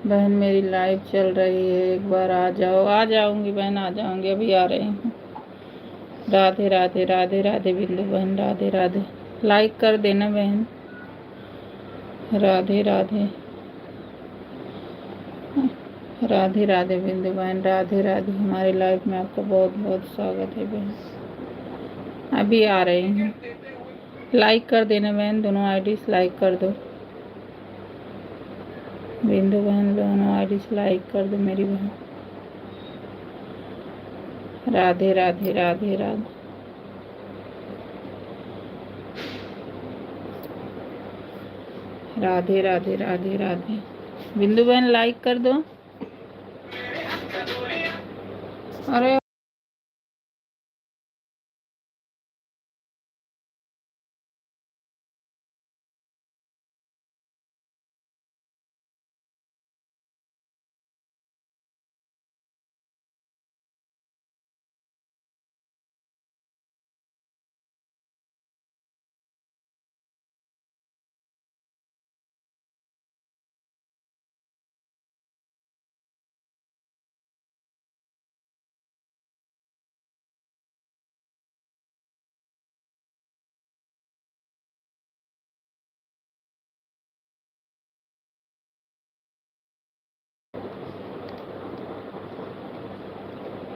बहन मेरी लाइव चल रही है, एक बार आ जाओ। आ जाऊंगी बहन, आ जाऊंगी, अभी आ रही हूँ। राधे राधे, राधे राधे बिंदु बहन, राधे राधे। लाइक कर देना बहन। राधे राधे, राधे राधे बिंदु बहन, राधे राधे। हमारे लाइव में आपका बहुत बहुत स्वागत है बहन। अभी आ रही हूँ। लाइक कर देना बहन, दोनों आईडीज लाइक कर दो। बिंदु बहन दोनों आईडीज लाइक कर दो मेरी बहन। राधे राधे, राधे राधे। राधे राधे, राधे राधे। बिंदु बहन लाइक कर दो। अरे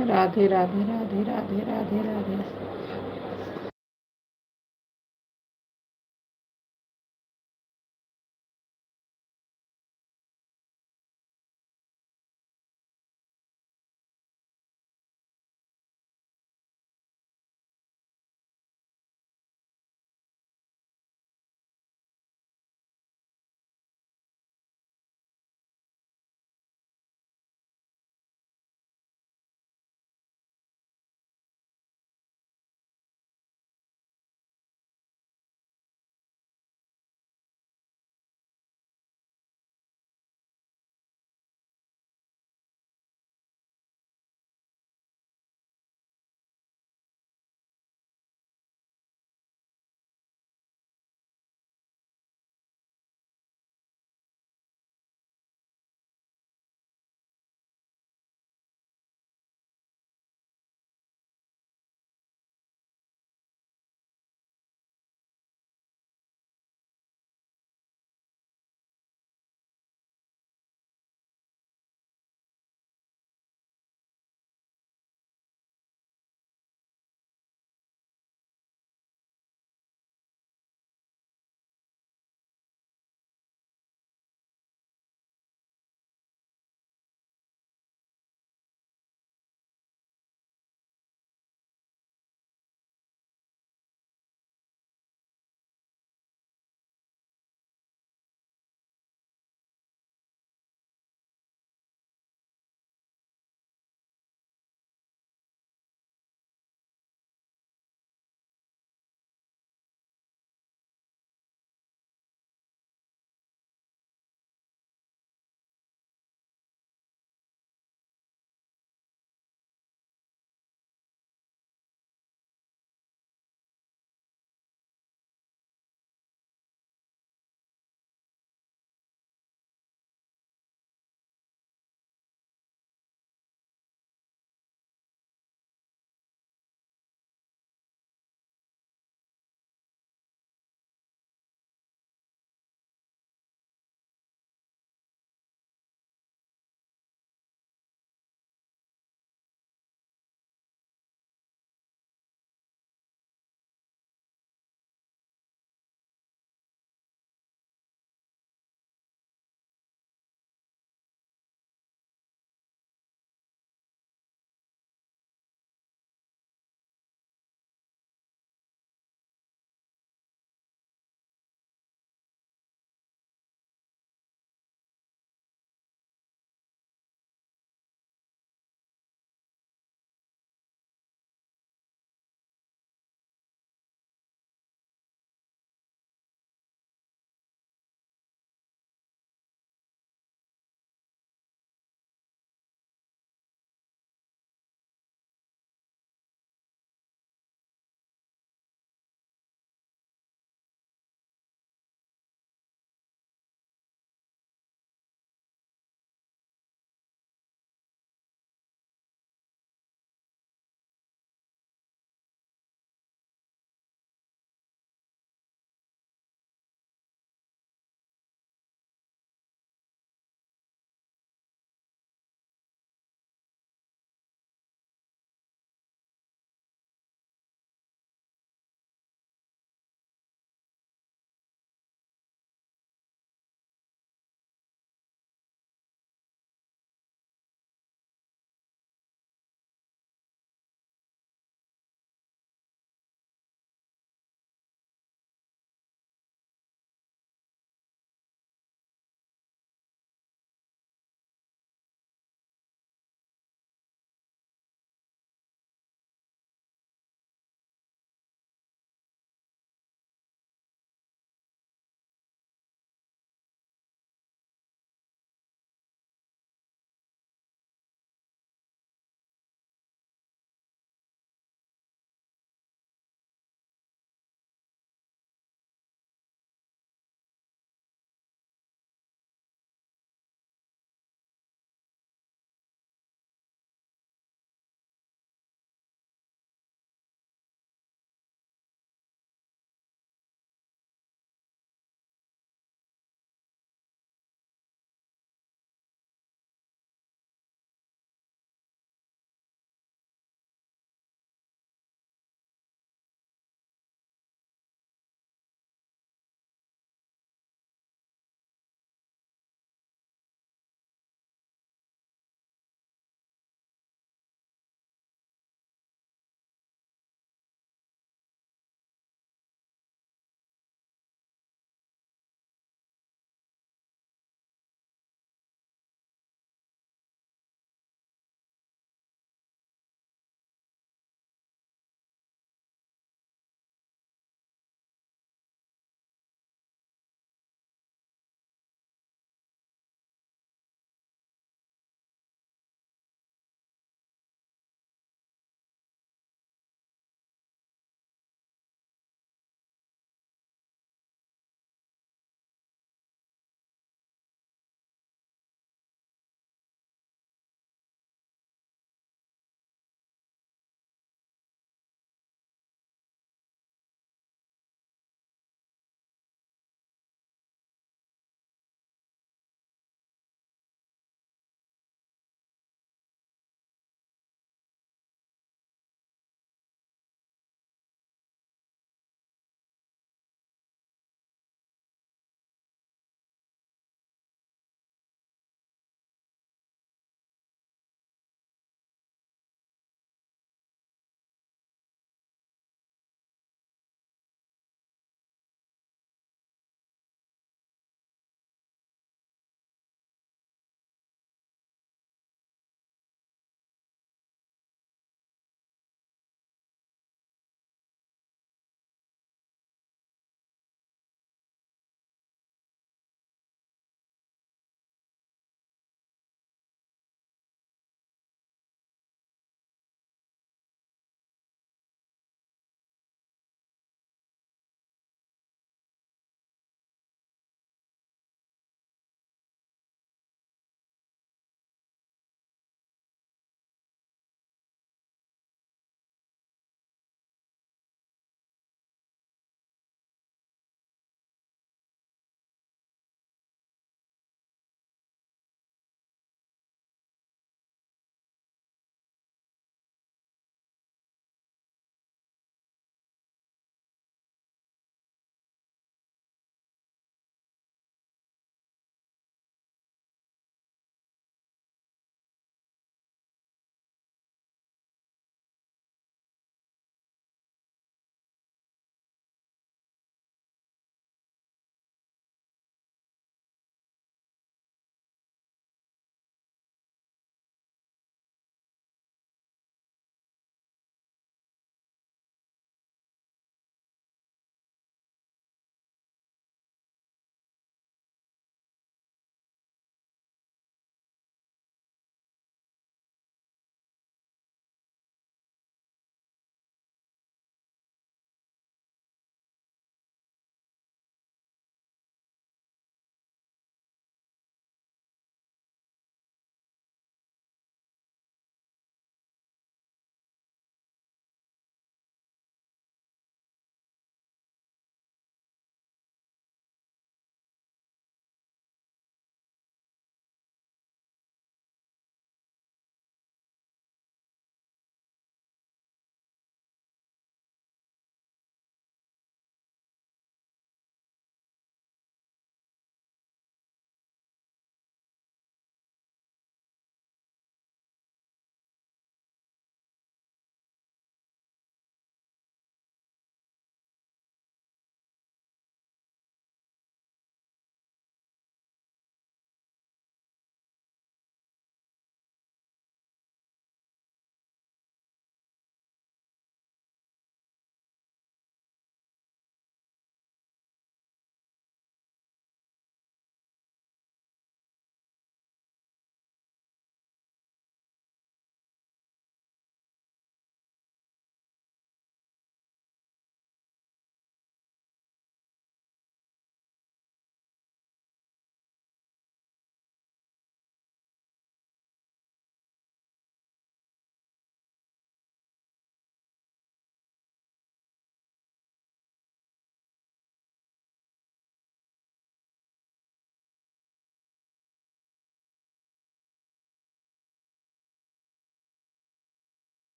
राधे राधे, राधे राधे, राधे राधे।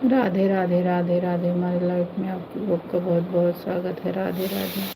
राधे राधे राधे राधे। हमारी लाइफ में आप लोग का बहुत बहुत स्वागत है। राधे राधे।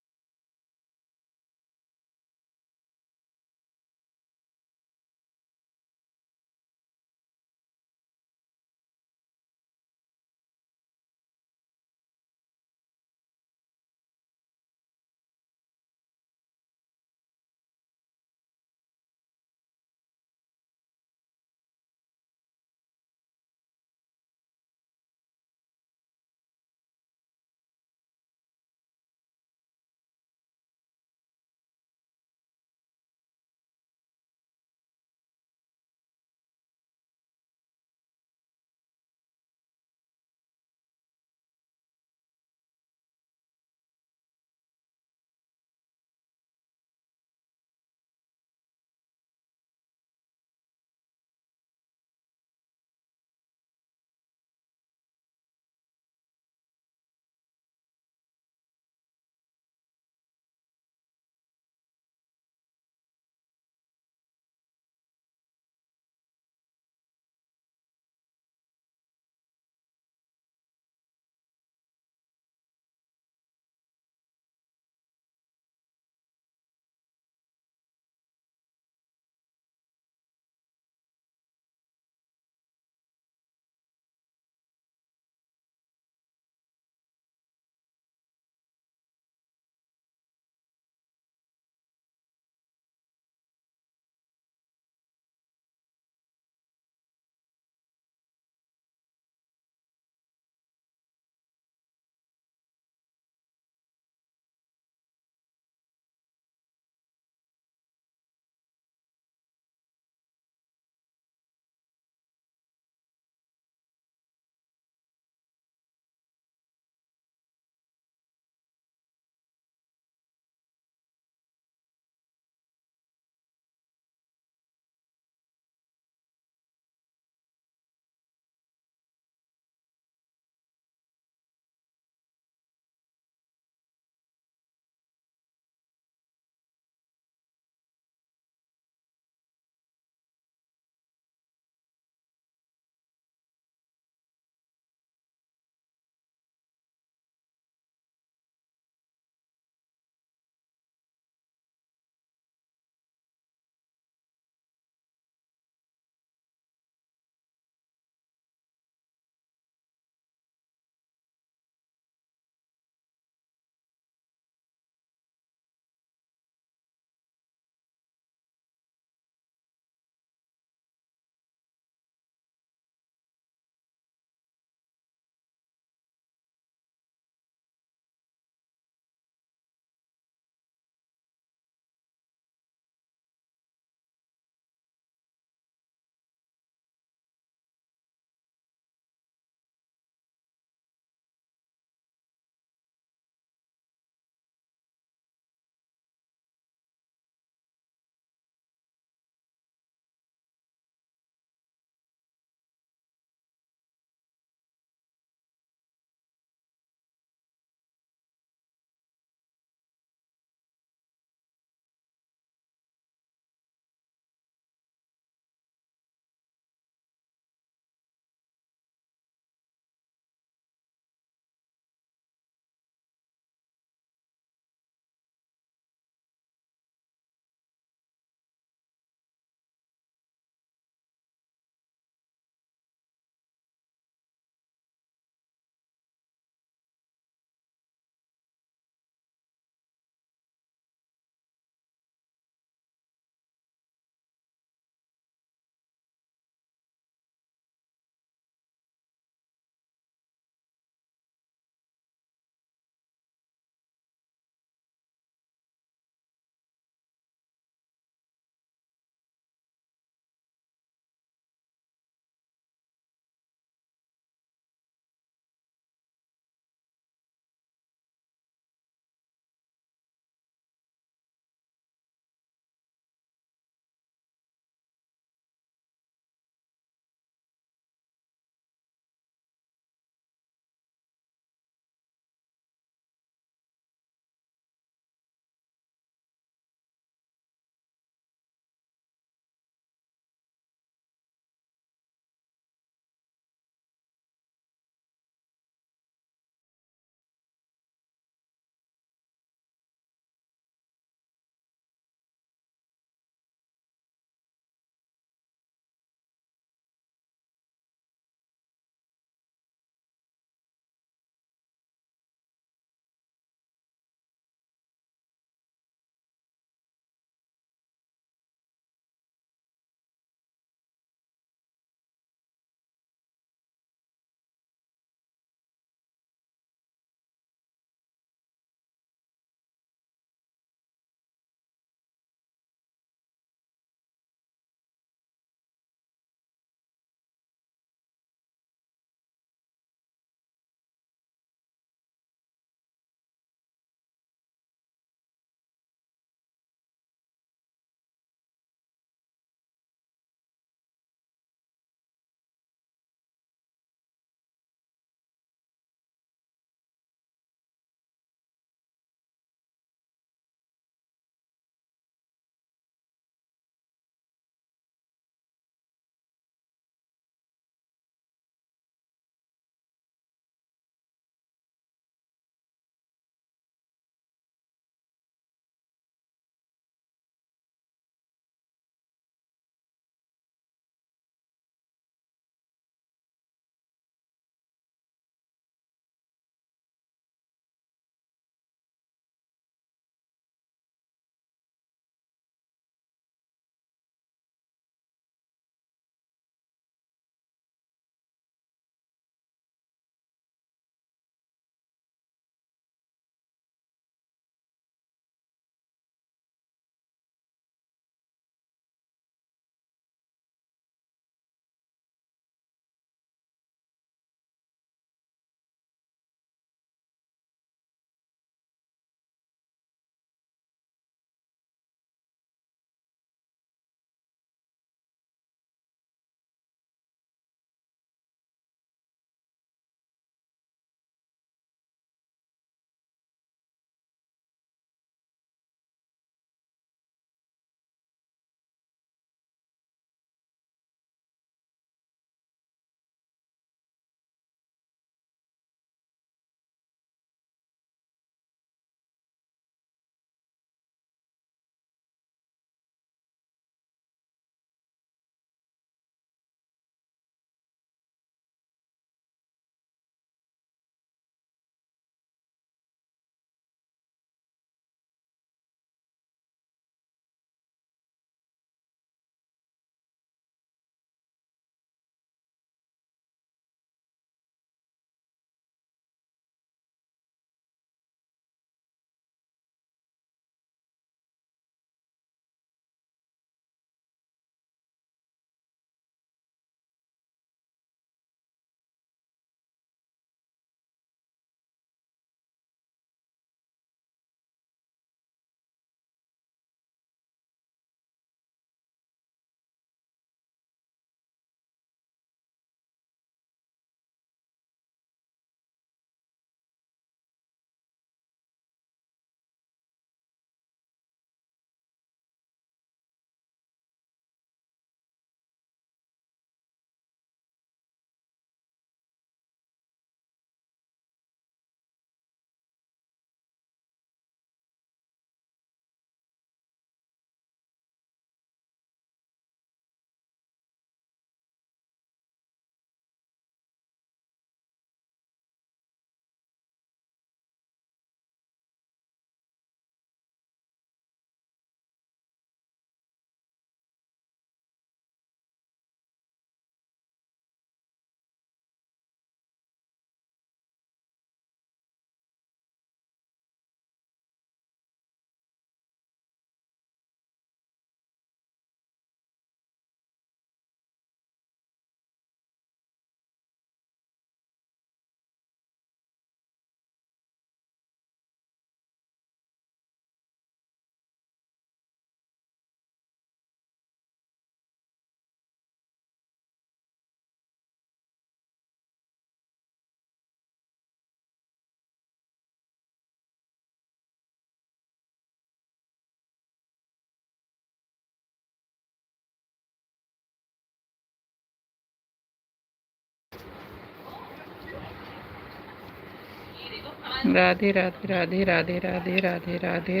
राधे राधे राधे राधे राधे राधे राधे राधे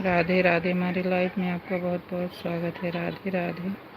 राधे राधे। हमारी लाइफ में आपका बहुत बहुत स्वागत है। राधे राधे।